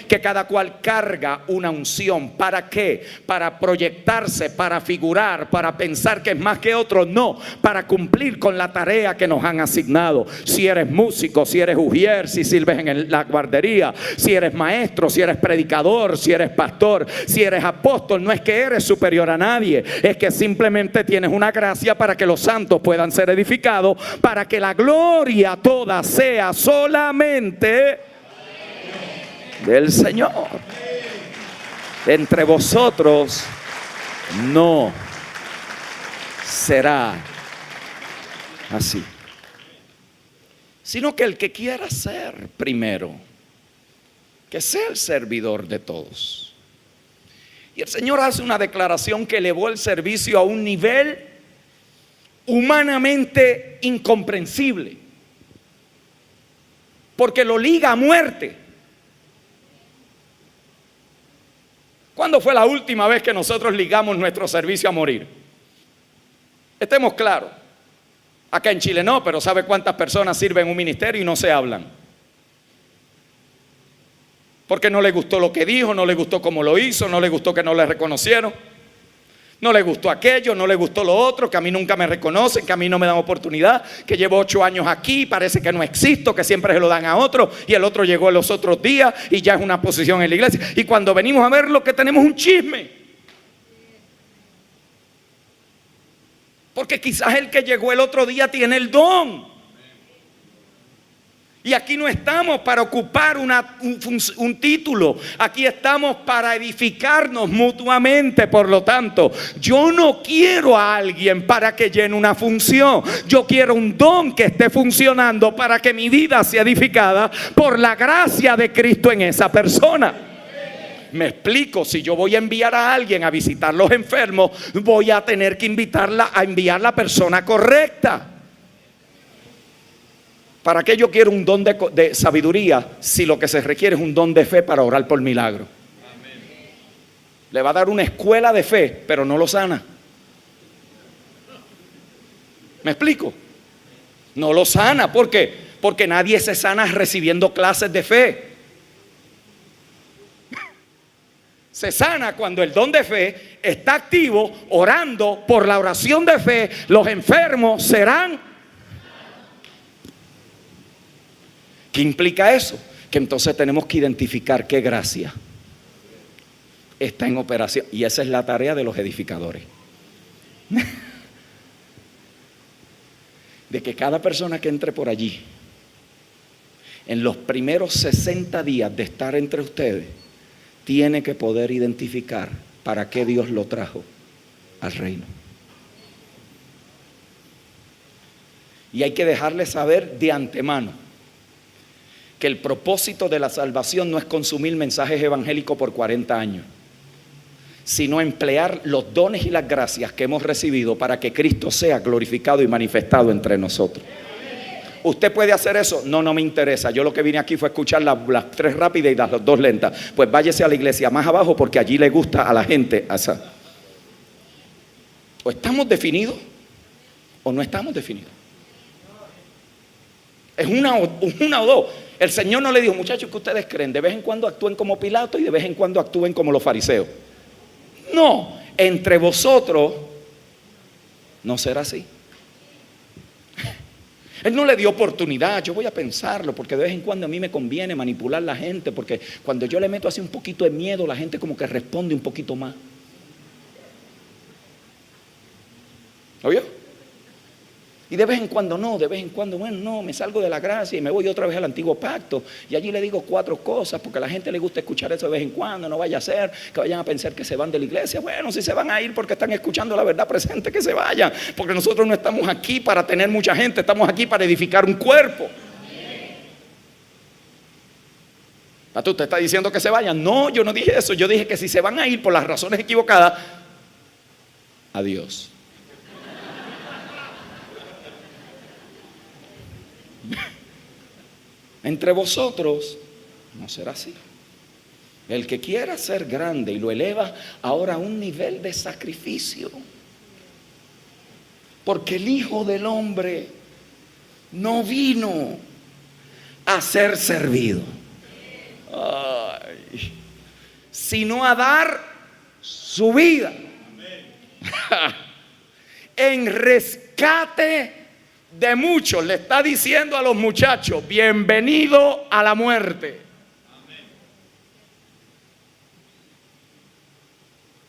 Que cada cual carga una unción. ¿Para qué? Para proyectarse, para figurar, para pensar que es más que otro. No, para cumplir con la tarea que nos han asignado. Si eres músico, si eres ujier, si sirves en la guardería, si eres maestro, si eres predicador, si eres pastor, si eres apóstol, no es que eres superior a nadie, es que simplemente tienes una gracia para que los santos puedan ser edificados, para que la gloria toda sea solamente del Señor. Entre vosotros no será así, sino que el que quiera ser primero, que sea el servidor de todos. Y el Señor hace una declaración que elevó el servicio a un nivel humanamente incomprensible, porque lo liga a muerte. ¿Cuándo fue la última vez que nosotros ligamos nuestro servicio a morir? Estemos claros. Acá en Chile no, pero ¿sabe cuántas personas sirven en un ministerio y no se hablan? Porque no le gustó lo que dijo, no le gustó cómo lo hizo, no le gustó que no le reconocieron, no le gustó aquello, no le gustó lo otro, que a mí nunca me reconocen, que a mí no me dan oportunidad, que llevo 8 años aquí, parece que no existo, que siempre se lo dan a otro, y el otro llegó los otros días y ya es una posición en la iglesia. Y cuando venimos a ver lo que tenemos un chisme. Porque quizás el que llegó el otro día tiene el don. Y aquí no estamos para ocupar un título, aquí estamos para edificarnos mutuamente. Por lo tanto, yo no quiero a alguien para que llene una función, yo quiero un don que esté funcionando para que mi vida sea edificada por la gracia de Cristo en esa persona. Me explico, si yo voy a enviar a alguien a visitar los enfermos, voy a tener que enviar la persona correcta. ¿Para qué yo quiero un don de sabiduría si lo que se requiere es un don de fe para orar por milagro? Le va a dar una escuela de fe, pero no lo sana. ¿Me explico? No lo sana. ¿Por qué? Porque nadie se sana recibiendo clases de fe. Se sana cuando el don de fe está activo, orando por la oración de fe. Los enfermos serán. ¿Qué implica eso? Que entonces tenemos que identificar qué gracia está en operación. Y esa es la tarea de los edificadores. de que cada persona que entre por allí, en los primeros 60 días de estar entre ustedes, tiene que poder identificar para qué Dios lo trajo al reino. Y hay que dejarle saber de antemano que el propósito de la salvación no es consumir mensajes evangélicos por 40 años, sino emplear los dones y las gracias que hemos recibido para que Cristo sea glorificado y manifestado entre nosotros. ¿Usted puede hacer eso? No, no me interesa. Yo lo que vine aquí fue escuchar las 3 rápidas y las 2 lentas. Pues váyase a la iglesia más abajo porque allí le gusta a la gente. O estamos definidos o no estamos definidos. Es una o dos. El Señor no le dijo, muchachos, ¿qué ustedes creen? De vez en cuando actúen como Pilato y de vez en cuando actúen como los fariseos. No, entre vosotros no será así. Él no le dio oportunidad. Yo voy a pensarlo porque de vez en cuando a mí me conviene manipular a la gente, porque cuando yo le meto así un poquito de miedo, la gente como que responde un poquito más. ¿Oyó? Y de vez en cuando no, de vez en cuando, bueno, no, me salgo de la gracia y me voy otra vez al antiguo pacto. Y allí le digo 4 cosas, porque a la gente le gusta escuchar eso de vez en cuando. No vaya a ser que vayan a pensar que se van de la iglesia. Bueno, si se van a ir porque están escuchando la verdad presente, que se vayan. Porque nosotros no estamos aquí para tener mucha gente, estamos aquí para edificar un cuerpo. ¿Tú te estás diciendo que se vayan? No, yo no dije eso. Yo dije que si se van a ir por las razones equivocadas, adiós. Entre vosotros no será así. El que quiera ser grande y lo eleva ahora a un nivel de sacrificio, porque el Hijo del Hombre no vino a ser servido, sino a dar su vida en rescate de muchos. Le está diciendo a los muchachos, bienvenido a la muerte.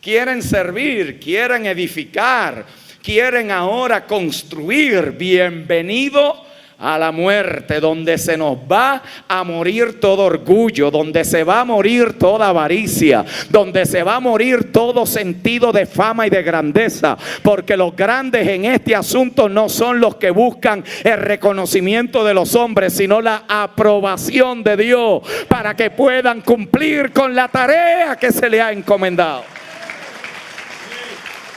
Quieren servir, quieren edificar, quieren ahora construir. Bienvenido a la muerte, donde se nos va a morir todo orgullo, donde se va a morir toda avaricia, donde se va a morir todo sentido de fama y de grandeza, porque los grandes en este asunto no son los que buscan el reconocimiento de los hombres, sino la aprobación de Dios, para que puedan cumplir con la tarea que se le ha encomendado.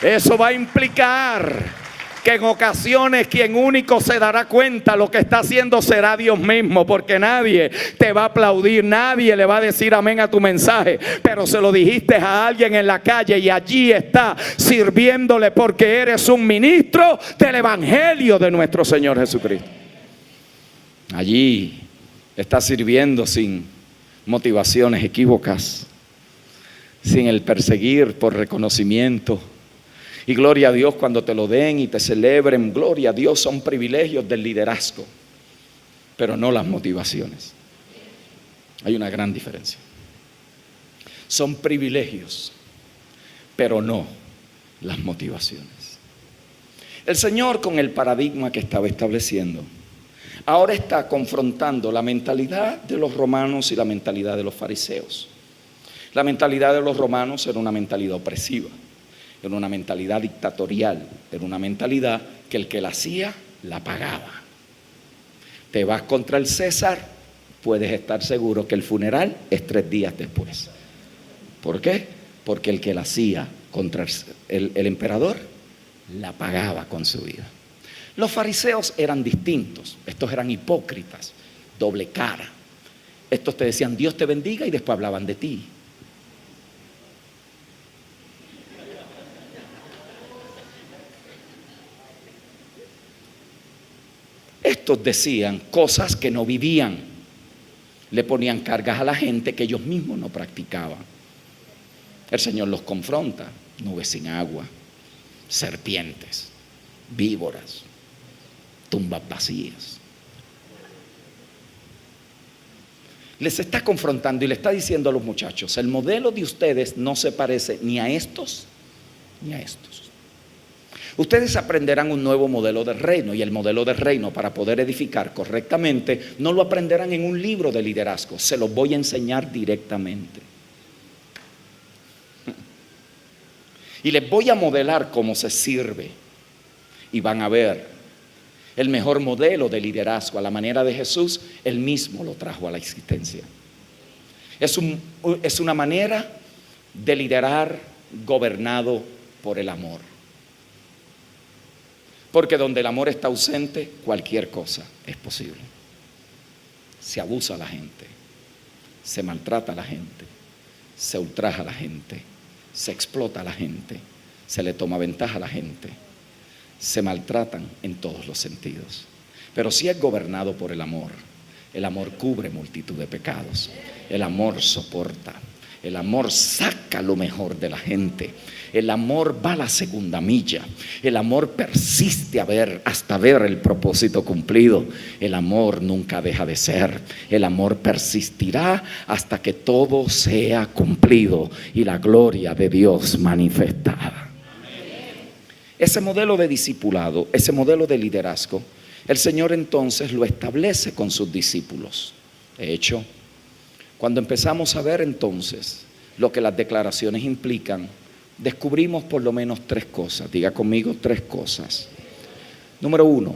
Eso va a implicar que en ocasiones quien único se dará cuenta lo que está haciendo será Dios mismo, porque nadie te va a aplaudir, nadie le va a decir amén a tu mensaje, pero se lo dijiste a alguien en la calle y allí está sirviéndole, porque eres un ministro del evangelio de nuestro Señor Jesucristo. Allí está sirviendo sin motivaciones equívocas, sin el perseguir por reconocimiento. Y gloria a Dios cuando te lo den y te celebren. Gloria a Dios, son privilegios del liderazgo, pero no las motivaciones. Hay una gran diferencia. Son privilegios, pero no las motivaciones. El Señor, con el paradigma que estaba estableciendo, ahora está confrontando la mentalidad de los romanos y la mentalidad de los fariseos. La mentalidad de los romanos era una mentalidad opresiva, era una mentalidad dictatorial, era una mentalidad que el que la hacía, la pagaba. Te vas contra el César, puedes estar seguro que el funeral es 3 días después. ¿Por qué? Porque el que la hacía contra el emperador, la pagaba con su vida. Los fariseos eran distintos. Estos eran hipócritas, doble cara. Estos te decían Dios te bendiga y después hablaban de ti. Estos decían cosas que no vivían. Le ponían cargas a la gente que ellos mismos no practicaban. El Señor los confronta. Nubes sin agua, serpientes, víboras, tumbas vacías. Les está confrontando y le está diciendo a los muchachos, el modelo de ustedes no se parece ni a estos ni a estos. Ustedes aprenderán un nuevo modelo de reino, y el modelo de reino, para poder edificar correctamente, no lo aprenderán en un libro de liderazgo, se los voy a enseñar directamente. Y les voy a modelar cómo se sirve, y van a ver el mejor modelo de liderazgo a la manera de Jesús. Él mismo lo trajo a la existencia. Es una manera de liderar gobernado por el amor. Porque donde el amor está ausente, cualquier cosa es posible. Se abusa a la gente, se maltrata a la gente, se ultraja a la gente, se explota a la gente, se le toma ventaja a la gente, se maltratan en todos los sentidos. Pero si es gobernado por el amor cubre multitud de pecados, el amor soporta, el amor saca lo mejor de la gente, el amor va a la segunda milla, el amor persiste hasta ver el propósito cumplido, el amor nunca deja de ser, el amor persistirá hasta que todo sea cumplido y la gloria de Dios manifestada. Ese modelo de discipulado, ese modelo de liderazgo, el Señor entonces lo establece con sus discípulos. De hecho, cuando empezamos a ver entonces lo que las declaraciones implican, descubrimos por lo menos 3 cosas. Diga conmigo 3 cosas. Número 1,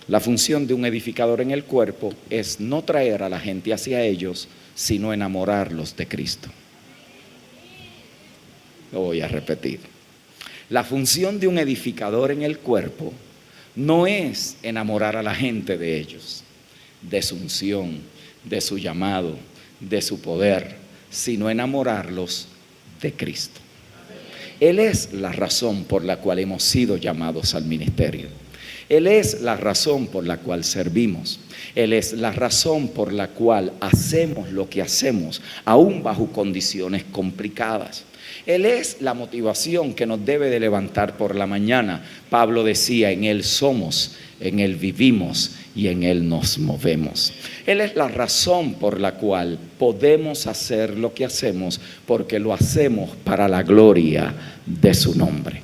la función de un edificador en el cuerpo es no traer a la gente hacia ellos, sino enamorarlos de Cristo. Lo voy a repetir. La función de un edificador en el cuerpo no es enamorar a la gente de ellos, de su unción, de su llamado, de su poder, sino enamorarlos de Cristo. Él es la razón por la cual hemos sido llamados al ministerio. Él es la razón por la cual servimos. Él es la razón por la cual hacemos lo que hacemos, aún bajo condiciones complicadas. Él es la motivación que nos debe de levantar por la mañana. Pablo decía, en Él somos, en Él vivimos y en Él nos movemos. Él es la razón por la cual podemos hacer lo que hacemos, porque lo hacemos para la gloria de su nombre.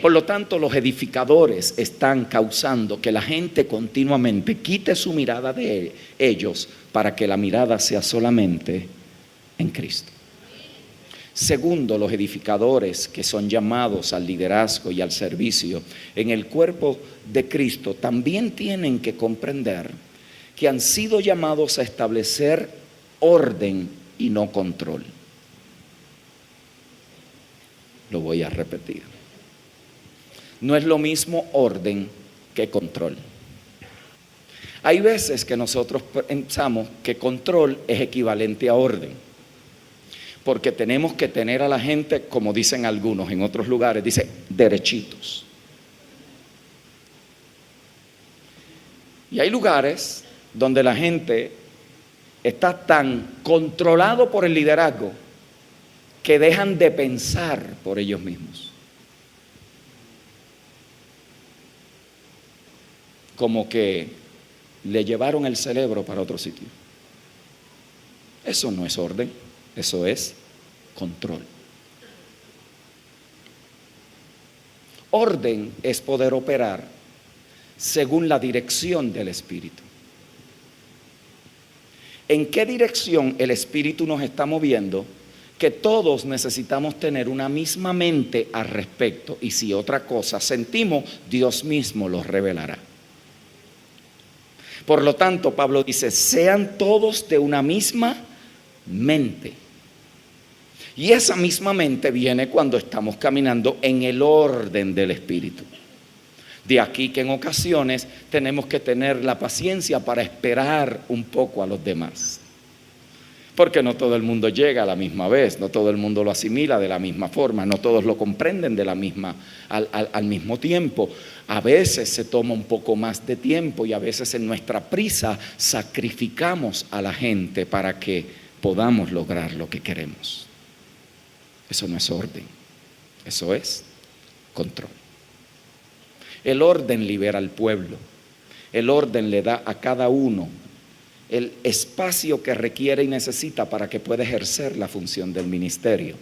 Por lo tanto, los edificadores están causando que la gente continuamente quite su mirada de ellos para que la mirada sea solamente en Cristo. Segundo, los edificadores que son llamados al liderazgo y al servicio en el cuerpo de Cristo también tienen que comprender que han sido llamados a establecer orden y no control. Lo voy a repetir. No es lo mismo orden que control. Hay veces que nosotros pensamos que control es equivalente a orden, porque tenemos que tener a la gente, como dicen algunos en otros lugares, dice, derechitos. Y hay lugares donde la gente está tan controlado por el liderazgo que dejan de pensar por ellos mismos. Como que le llevaron el cerebro para otro sitio. Eso no es orden, eso es control. Orden es poder operar según la dirección del Espíritu. ¿En qué dirección el Espíritu nos está moviendo? Que todos necesitamos tener una misma mente al respecto, y si otra cosa sentimos, Dios mismo los revelará. Por lo tanto, Pablo dice, sean todos de una misma mente. Y esa misma mente viene cuando estamos caminando en el orden del Espíritu. De aquí que en ocasiones tenemos que tener la paciencia para esperar un poco a los demás. Porque no todo el mundo llega a la misma vez, no todo el mundo lo asimila de la misma forma, no todos lo comprenden de la misma, al mismo tiempo. A veces se toma un poco más de tiempo y a veces en nuestra prisa sacrificamos a la gente para que podamos lograr lo que queremos. Eso no es orden, eso es control. El orden libera al pueblo, el orden le da a cada uno el espacio que requiere y necesita para que pueda ejercer la función del ministerio.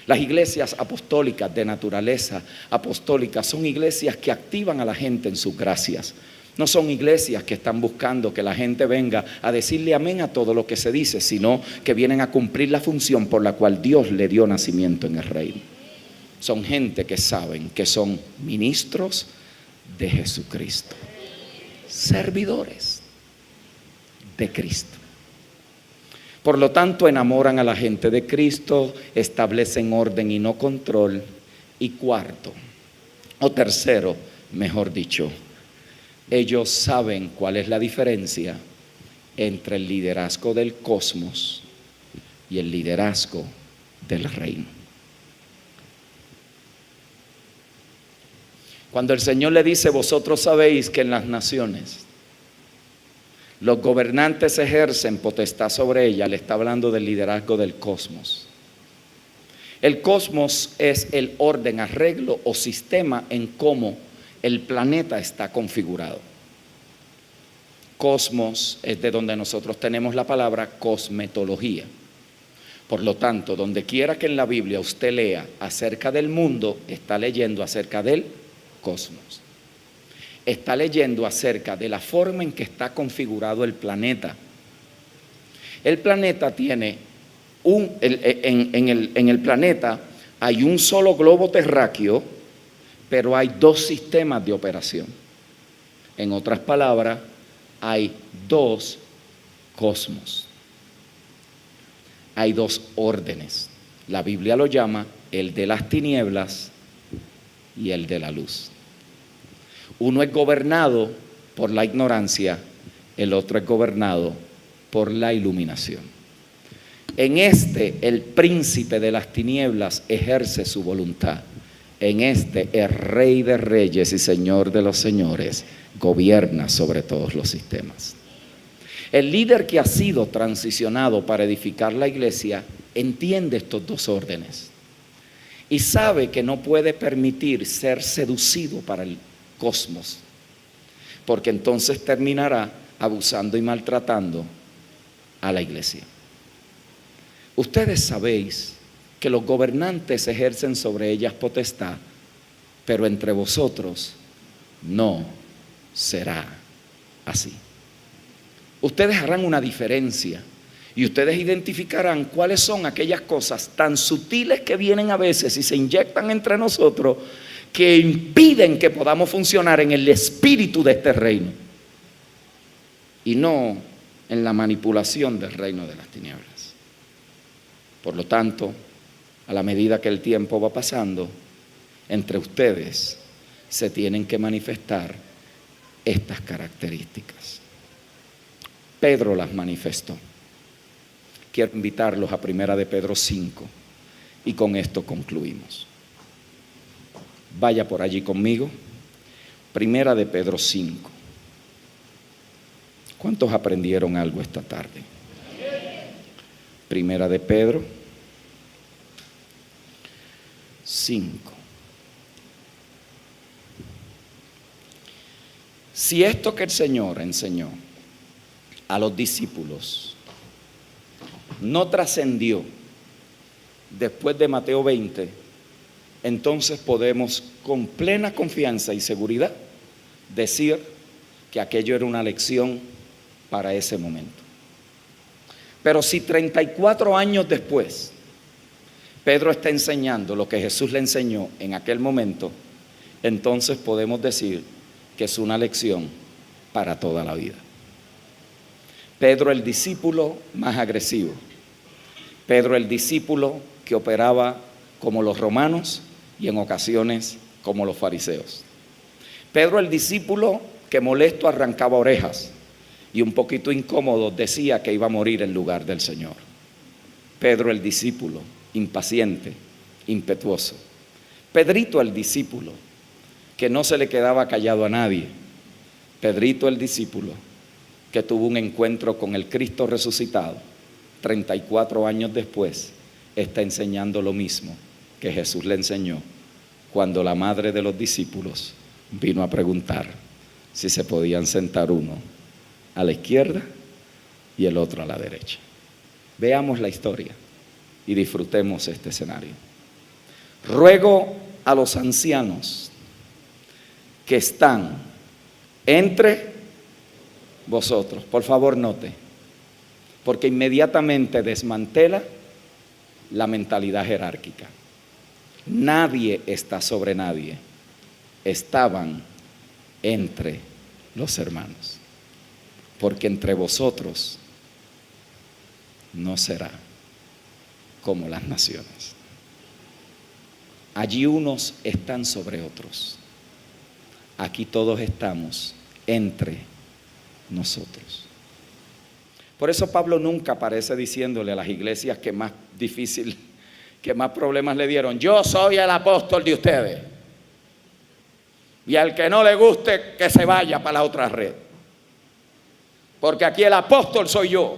Las iglesias apostólicas de naturaleza apostólica son iglesias que activan a la gente en sus gracias. No son iglesias que están buscando que la gente venga a decirle amén a todo lo que se dice, sino que vienen a cumplir la función por la cual Dios le dio nacimiento en el reino. Son gente que saben que son ministros de Jesucristo, servidores de Cristo. Por lo tanto, enamoran a la gente de Cristo, establecen orden y no control. Y cuarto, o tercero, mejor dicho, ellos saben cuál es la diferencia entre el liderazgo del cosmos y el liderazgo del reino. Cuando el Señor le dice, vosotros sabéis que en las naciones los gobernantes ejercen potestad sobre ella, le está hablando del liderazgo del cosmos. El cosmos es el orden, arreglo o sistema en cómo el planeta está configurado. Cosmos es de donde nosotros tenemos la palabra cosmetología. Por lo tanto, donde quiera que en la Biblia usted lea acerca del mundo, está leyendo acerca del cosmos. Está leyendo acerca de la forma en que está configurado el planeta. El planeta tiene en el planeta hay un solo globo terráqueo, pero hay dos sistemas de operación. En otras palabras, hay dos cosmos. Hay dos órdenes. La Biblia lo llama el de las tinieblas y el de la luz. Uno es gobernado por la ignorancia, el otro es gobernado por la iluminación. En este, el príncipe de las tinieblas ejerce su voluntad. En este, el Rey de Reyes y Señor de los Señores gobierna sobre todos los sistemas. El líder que ha sido transicionado para edificar la iglesia entiende estos dos órdenes y sabe que no puede permitir ser seducido para el cosmos, porque entonces terminará abusando y maltratando a la iglesia. Ustedes sabéis que los gobernantes ejercen sobre ellas potestad, pero entre vosotros no será así. Ustedes harán una diferencia y ustedes identificarán cuáles son aquellas cosas tan sutiles que vienen a veces y se inyectan entre nosotros que impiden que podamos funcionar en el espíritu de este reino y no en la manipulación del reino de las tinieblas. Por lo tanto, a la medida que el tiempo va pasando, entre ustedes se tienen que manifestar estas características. Pedro las manifestó. Quiero invitarlos a 1 de Pedro 5 y con esto concluimos. Vaya por allí conmigo. 1 de Pedro 5. ¿Cuántos aprendieron algo esta tarde? 1 de Pedro 5. Si esto que el Señor enseñó a los discípulos no trascendió después de Mateo 20, entonces podemos con plena confianza y seguridad decir que aquello era una lección para ese momento. Pero si 34 años después Pedro está enseñando lo que Jesús le enseñó en aquel momento, entonces podemos decir que es una lección para toda la vida. Pedro, el discípulo más agresivo. Pedro, el discípulo que operaba como los romanos y en ocasiones como los fariseos. Pedro, el discípulo que molesto arrancaba orejas y un poquito incómodo decía que iba a morir en lugar del Señor. Pedro, el discípulo impaciente, impetuoso. Pedrito, el discípulo que no se le quedaba callado a nadie. Pedrito, el discípulo que tuvo un encuentro con el Cristo resucitado, 34 años después, está enseñando lo mismo que Jesús le enseñó cuando la madre de los discípulos vino a preguntar si se podían sentar uno a la izquierda y el otro a la derecha. Veamos la historia y disfrutemos este escenario. ruego a los ancianos que están entre vosotros. Por favor, note, porque inmediatamente desmantela la mentalidad jerárquica. Nadie está sobre nadie. Estaban entre los hermanos, porque entre vosotros no será como las naciones. Allí unos están sobre otros. Aquí todos estamos entre nosotros. Por eso Pablo nunca aparece diciéndole a las iglesias que más difícil, que más problemas le dieron: yo soy el apóstol de ustedes, y al que no le guste que se vaya para la otra red, porque aquí el apóstol soy yo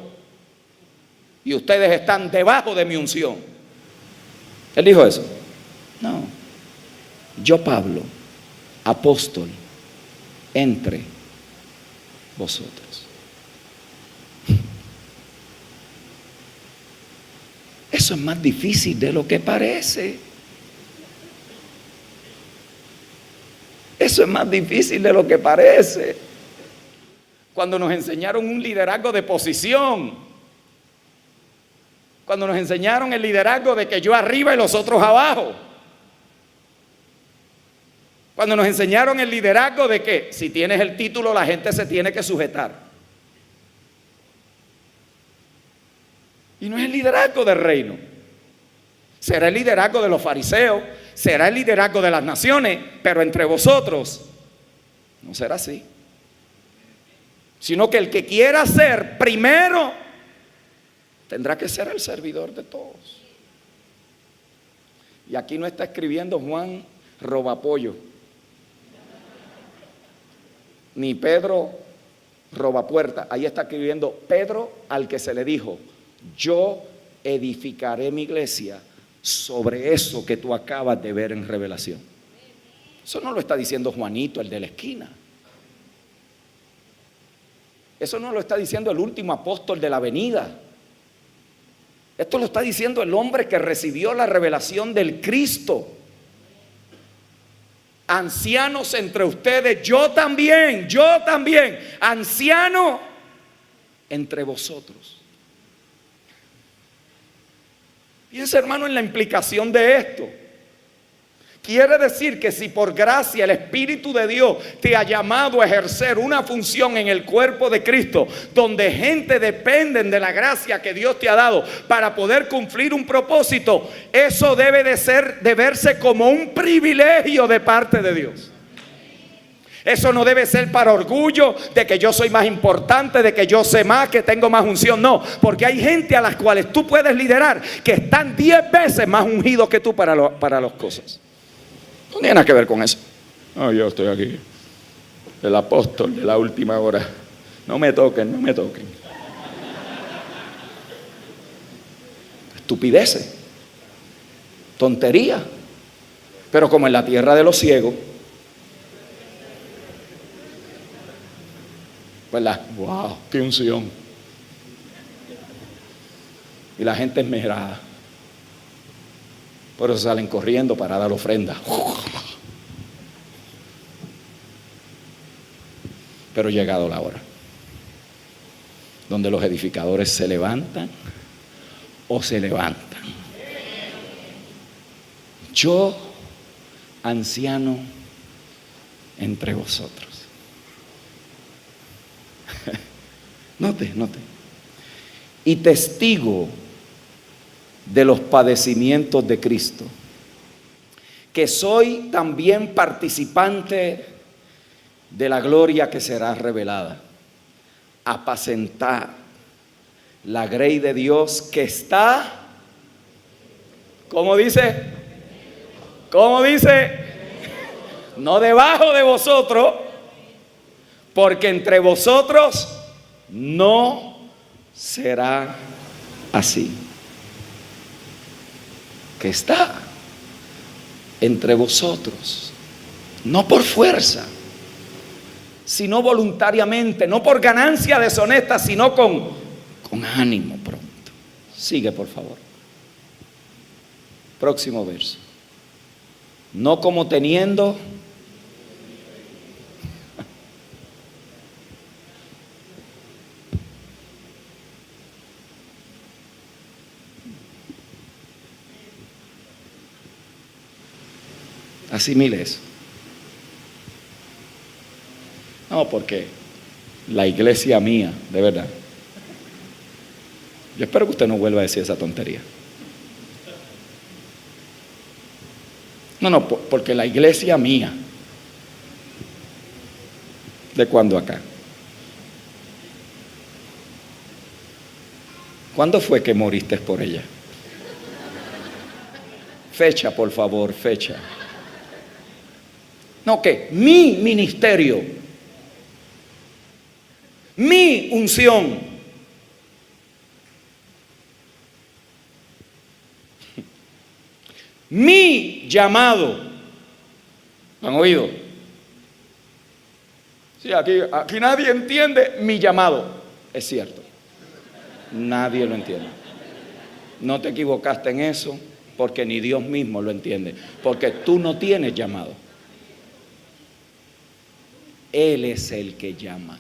y ustedes están debajo de mi unción. ¿Él dijo eso? No. Yo, Pablo, apóstol entre vosotros. Eso es más difícil de lo que parece. Eso es más difícil de lo que parece. Cuando nos enseñaron un liderazgo de posición, cuando nos enseñaron el liderazgo de que yo arriba y los otros abajo, cuando nos enseñaron el liderazgo de que si tienes el título la gente se tiene que sujetar. Y no es el liderazgo del reino. Será el liderazgo de los fariseos, será el liderazgo de las naciones, pero entre vosotros no será así. Sino que el que quiera ser primero tendrá que ser el servidor de todos. Y aquí no está escribiendo Juan Robapollo, ni Pedro Robapuerta. Ahí está escribiendo Pedro, al que se le dijo: yo edificaré mi iglesia sobre eso que tú acabas de ver en Revelación. Eso no lo está diciendo Juanito, el de la esquina. Eso no lo está diciendo el último apóstol de la avenida. Esto lo está diciendo el hombre que recibió la revelación del Cristo. Ancianos entre ustedes, yo también, anciano entre vosotros. Piensa, hermano, en la implicación de esto. Quiere decir que si por gracia el Espíritu de Dios te ha llamado a ejercer una función en el cuerpo de Cristo, donde gente dependen de la gracia que Dios te ha dado para poder cumplir un propósito, eso debe de verse como un privilegio de parte de Dios. Eso no debe ser para orgullo de que yo soy más importante, de que yo sé más, que tengo más unción. No, porque hay gente a las cuales tú puedes liderar que están 10 veces más ungidos que tú para las cosas. No tiene nada que ver con eso. No, yo estoy aquí, el apóstol de la última hora. No me toquen, no me toquen. Estupideces, tontería. Pero como en la tierra de los ciegos, ¿verdad? ¡Wow! ¡Qué unción! Y la gente esmerada. Por eso salen corriendo para dar ofrenda. Pero llegado la hora, donde los edificadores se levantan o se levantan. Yo, anciano entre vosotros. Note. Y testigo de los padecimientos de Cristo, que soy también participante de la gloria que será revelada. Apacentar la grey de Dios que está, ¿cómo dice? ¿Cómo dice? No debajo de vosotros, porque entre vosotros no será así. Que está entre vosotros, no por fuerza, sino voluntariamente, no por ganancia deshonesta, sino con ánimo pronto. Sigue, por favor. Próximo verso. no como teniendo. Asimile eso. No, porque la iglesia mía, de verdad. Yo espero que usted no vuelva a decir esa tontería. No, porque la iglesia mía. ¿De cuándo acá? ¿Cuándo fue que moriste por ella? Fecha, por favor, fecha. No, que mi ministerio, mi unción, mi llamado. ¿Lo han oído? Sí, aquí nadie entiende mi llamado. Es cierto. Nadie lo entiende. No te equivocaste en eso, porque ni Dios mismo lo entiende. Porque tú no tienes llamado. Él es el que llama.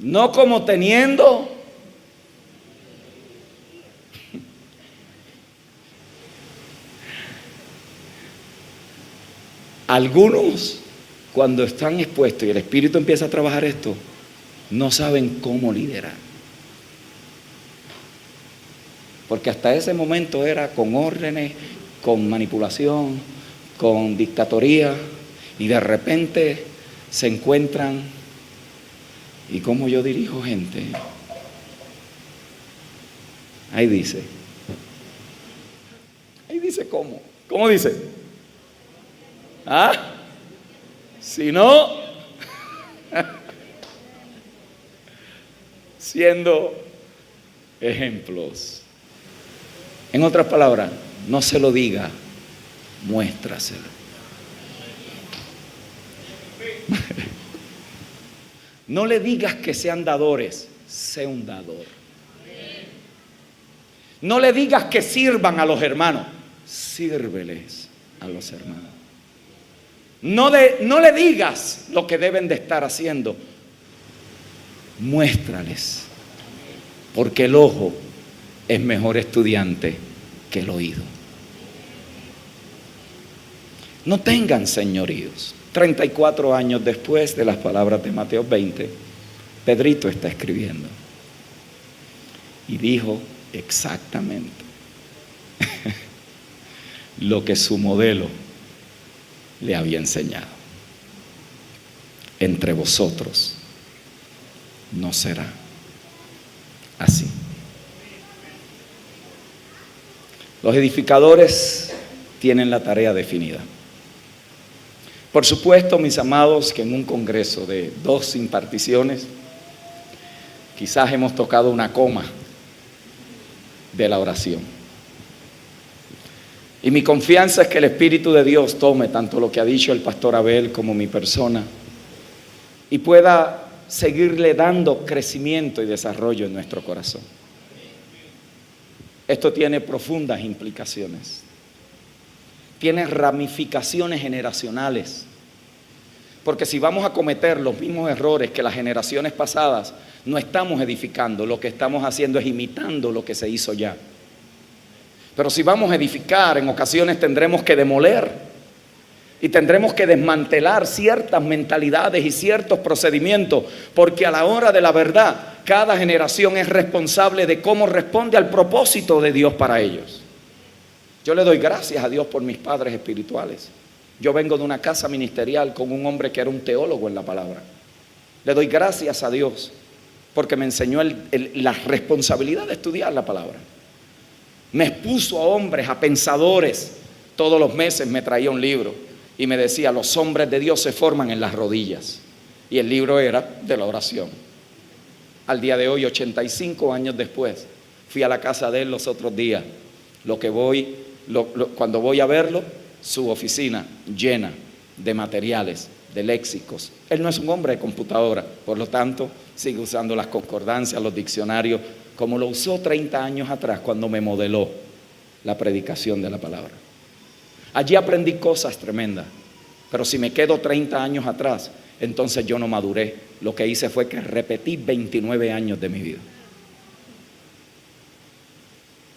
No como teniendo. Algunos, cuando están expuestos y el Espíritu empieza a trabajar esto, no saben cómo liderar. Porque hasta ese momento era con órdenes, con manipulación, con dictatoría, y de repente se encuentran. ¿Y cómo yo dirijo gente? Ahí dice cómo. ¿Cómo dice? ¿Ah? Si no, siendo ejemplos. En otras palabras, no se lo diga, muéstraselo. No le digas que sean dadores, sé un dador. No le digas que sirvan a los hermanos, sírveles a los hermanos. No le digas lo que deben de estar haciendo, muéstrales, porque el ojo es mejor estudiante que el oído. No tengan señoríos. 34 años después de las palabras de Mateo 20, Pedrito está escribiendo y dijo exactamente lo que su modelo le había enseñado. Entre vosotros no será así. Los edificadores tienen la tarea definida. Por supuesto, mis amados, que en un congreso de 2 imparticiones, quizás hemos tocado una coma de la oración. Y mi confianza es que el Espíritu de Dios tome tanto lo que ha dicho el pastor Abel como mi persona y pueda seguirle dando crecimiento y desarrollo en nuestro corazón. Esto tiene profundas implicaciones. Tiene ramificaciones generacionales. Porque si vamos a cometer los mismos errores que las generaciones pasadas, no estamos edificando, lo que estamos haciendo es imitando lo que se hizo ya. Pero si vamos a edificar, en ocasiones tendremos que demoler y tendremos que desmantelar ciertas mentalidades y ciertos procedimientos, porque a la hora de la verdad, cada generación es responsable de cómo responde al propósito de Dios para ellos. Yo le doy gracias a Dios por mis padres espirituales. Yo vengo de una casa ministerial con un hombre que era un teólogo en la palabra. Le doy gracias a Dios porque me enseñó la responsabilidad de estudiar la palabra. Me expuso a hombres, a pensadores. Todos los meses me traía un libro y me decía: los hombres de Dios se forman en las rodillas. Y el libro era de la oración. Al día de hoy, 85 años después, fui a la casa de él los otros días. Cuando voy a verlo, su oficina llena de materiales, de léxicos. Él no es un hombre de computadora, por lo tanto sigue usando las concordancias, los diccionarios, como lo usó 30 años atrás cuando me modeló la predicación de la palabra. Allí aprendí cosas tremendas, pero si me quedo 30 años atrás, entonces yo no maduré. Lo que hice fue que repetí 29 años de mi vida.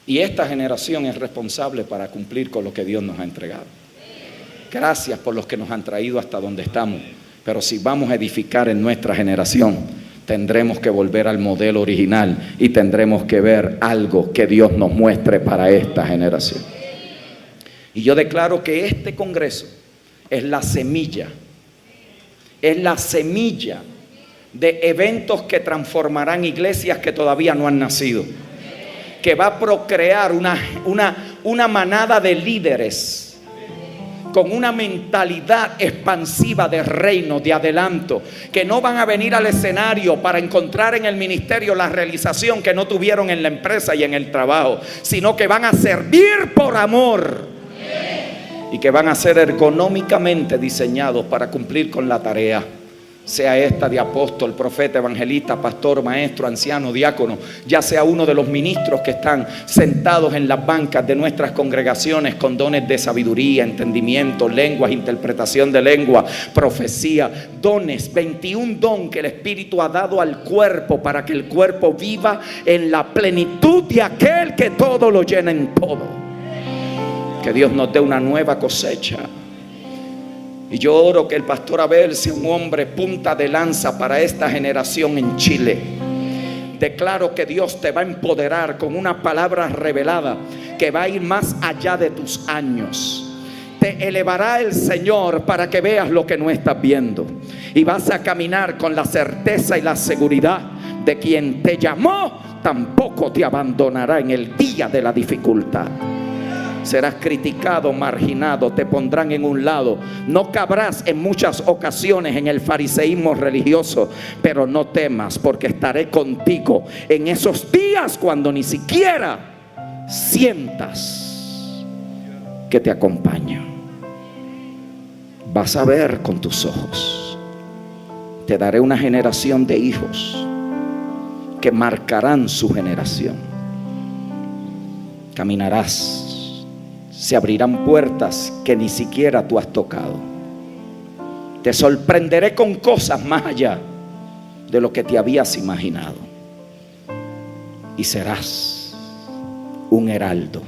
Y esta generación es responsable para cumplir con lo que Dios nos ha entregado. Gracias por los que nos han traído hasta donde estamos, pero si vamos a edificar en nuestra generación, tendremos que volver al modelo original y tendremos que ver algo que Dios nos muestre para esta generación. Y yo declaro que este congreso es la semilla de eventos que transformarán iglesias que todavía no han nacido, que va a procrear una manada de líderes con una mentalidad expansiva de reino, de adelanto, que no van a venir al escenario para encontrar en el ministerio la realización que no tuvieron en la empresa y en el trabajo, sino que van a servir por amor y que van a ser ergonómicamente diseñados para cumplir con la tarea, sea esta de apóstol, profeta, evangelista, pastor, maestro, anciano, diácono, ya sea uno de los ministros que están sentados en las bancas de nuestras congregaciones con dones de sabiduría, entendimiento, lenguas, interpretación de lengua, profecía, dones, 21 don que el Espíritu ha dado al cuerpo para que el cuerpo viva en la plenitud de aquel que todo lo llena en todo. Que Dios nos dé una nueva cosecha. Y yo oro que el pastor Abel sea un hombre punta de lanza para esta generación en Chile. Declaro que Dios te va a empoderar con una palabra revelada que va a ir más allá de tus años. Te elevará el Señor para que veas lo que no estás viendo. Y vas a caminar con la certeza y la seguridad de quien te llamó tampoco te abandonará en el día de la dificultad. Serás criticado, marginado, te pondrán en un lado. No cabrás en muchas ocasiones en el fariseísmo religioso, pero no temas, porque estaré contigo en esos días cuando ni siquiera sientas que te acompaño. Vas a ver con tus ojos. Te daré una generación de hijos que marcarán su generación. Caminarás. Se abrirán puertas que ni siquiera tú has tocado. Te sorprenderé con cosas más allá de lo que te habías imaginado. Y serás un heraldo,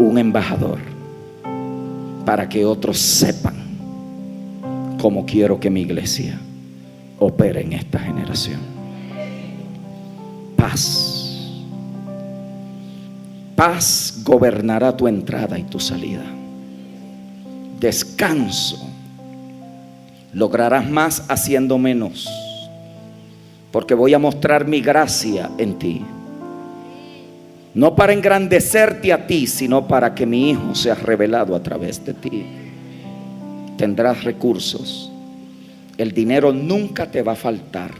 un embajador, para que otros sepan cómo quiero que mi iglesia opere en esta generación. Paz. Paz gobernará tu entrada y tu salida. Descanso. Lograrás más haciendo menos, porque voy a mostrar mi gracia en ti. No para engrandecerte a ti, sino para que mi Hijo sea revelado a través de ti. Tendrás recursos. El dinero nunca te va a faltar.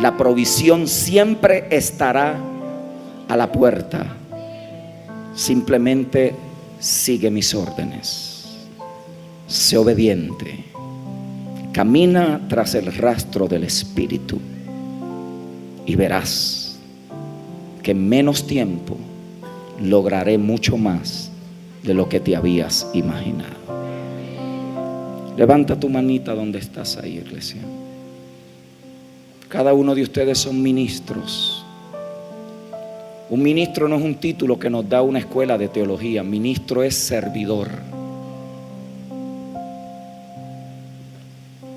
La provisión siempre estará a la puerta. Simplemente sigue mis órdenes. Sé obediente. Camina tras el rastro del Espíritu y verás que en menos tiempo lograré mucho más de lo que te habías imaginado. Levanta tu manita donde estás ahí, iglesia. Cada uno de ustedes son ministros. Un ministro no es un título que nos da una escuela de teología. Ministro es servidor.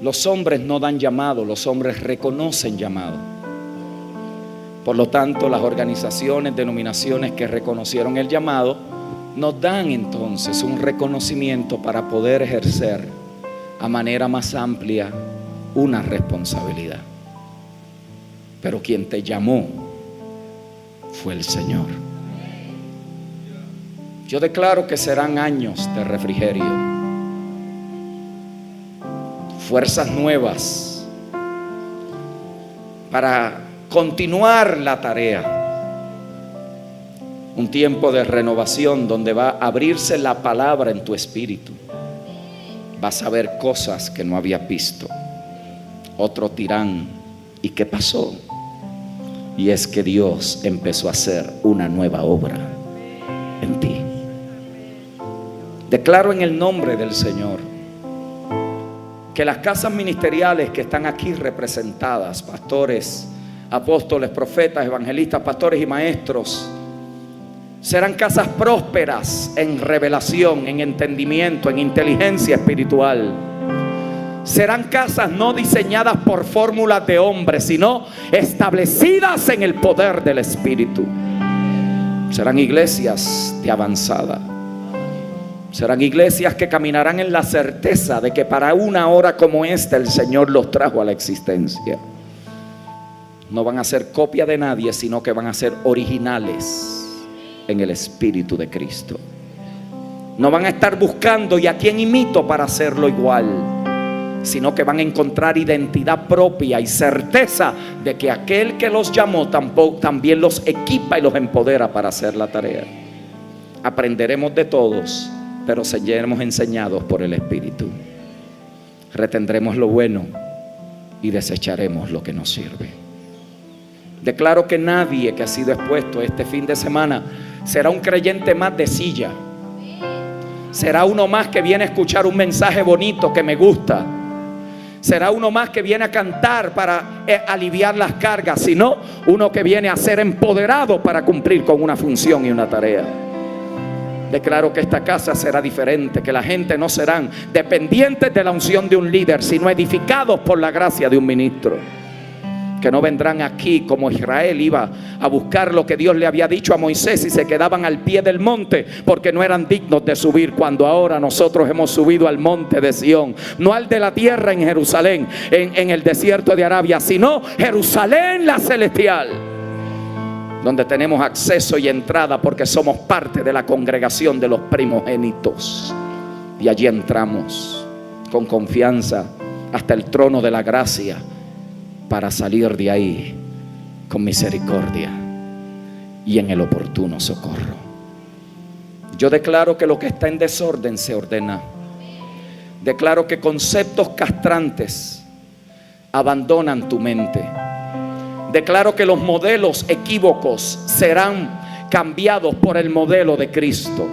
Los hombres no dan llamado, los hombres reconocen llamado. Por lo tanto, las organizaciones, denominaciones que reconocieron el llamado, nos dan entonces un reconocimiento para poder ejercer a manera más amplia una responsabilidad. Pero quien te llamó fue el Señor. Yo declaro que serán años de refrigerio, fuerzas nuevas para continuar la tarea, un tiempo de renovación donde va a abrirse la palabra en tu espíritu vas a ver cosas que no habías visto. Otros dirán, ¿y qué pasó? Y es que Dios empezó a hacer una nueva obra en ti. Declaro en el nombre del Señor que las casas ministeriales que están aquí representadas, pastores, apóstoles, profetas, evangelistas, pastores y maestros, serán casas prósperas en revelación, en entendimiento, en inteligencia espiritual. Serán casas no diseñadas por fórmulas de hombres, sino establecidas en el poder del Espíritu. Serán iglesias de avanzada. Serán iglesias que caminarán en la certeza de que para una hora como esta el Señor los trajo a la existencia. No van a ser copia de nadie, sino que van a ser originales en el Espíritu de Cristo. No van a estar buscando y a quién imito para hacerlo igual, sino que van a encontrar identidad propia y certeza de que aquel que los llamó también los equipa y los empodera para hacer la tarea. Aprenderemos de todos, pero seremos enseñados por el Espíritu. Retendremos lo bueno y desecharemos lo que nos sirve. Declaro que nadie que ha sido expuesto este fin de semana será un creyente más de silla. Será uno más que viene a escuchar un mensaje bonito que me gusta. Será uno más que viene a cantar para aliviar las cargas, sino uno que viene a ser empoderado para cumplir con una función y una tarea. Declaro que esta casa será diferente, que la gente no serán dependientes de la unción de un líder, sino edificados por la gracia de un ministro. Que no vendrán aquí como Israel iba a buscar lo que Dios le había dicho a Moisés y se quedaban al pie del monte porque no eran dignos de subir, cuando ahora nosotros hemos subido al monte de Sión, no al de la tierra en Jerusalén, en el desierto de Arabia, sino Jerusalén la celestial, donde tenemos acceso y entrada porque somos parte de la congregación de los primogénitos. Y allí entramos con confianza hasta el trono de la gracia, para salir de ahí con misericordia y en el oportuno socorro. Yo declaro que lo que está en desorden se ordena. Declaro que conceptos castrantes abandonan tu mente. Declaro que los modelos equívocos serán cambiados por el modelo de Cristo.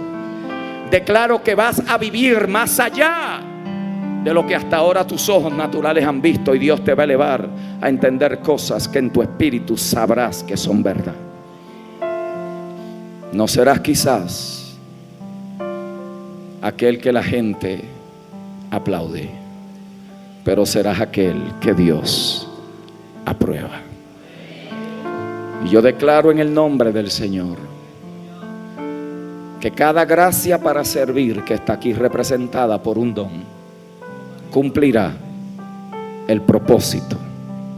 Declaro que vas a vivir más allá de lo que hasta ahora tus ojos naturales han visto, y Dios te va a elevar a entender cosas que en tu espíritu sabrás que son verdad. No serás quizás aquel que la gente aplaude, pero serás aquel que Dios aprueba. Y yo declaro en el nombre del Señor que cada gracia para servir que está aquí representada por un don cumplirá el propósito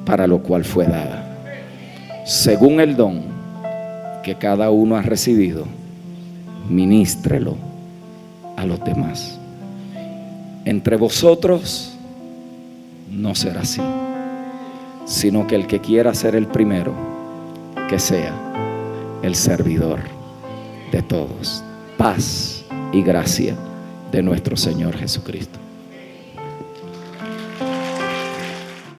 para lo cual fue dada, según el don que cada uno ha recibido. Ministrelo a los demás. Entre vosotros no será así, sino que el que quiera ser el primero, que sea el servidor de todos. Paz y gracia de nuestro Señor Jesucristo.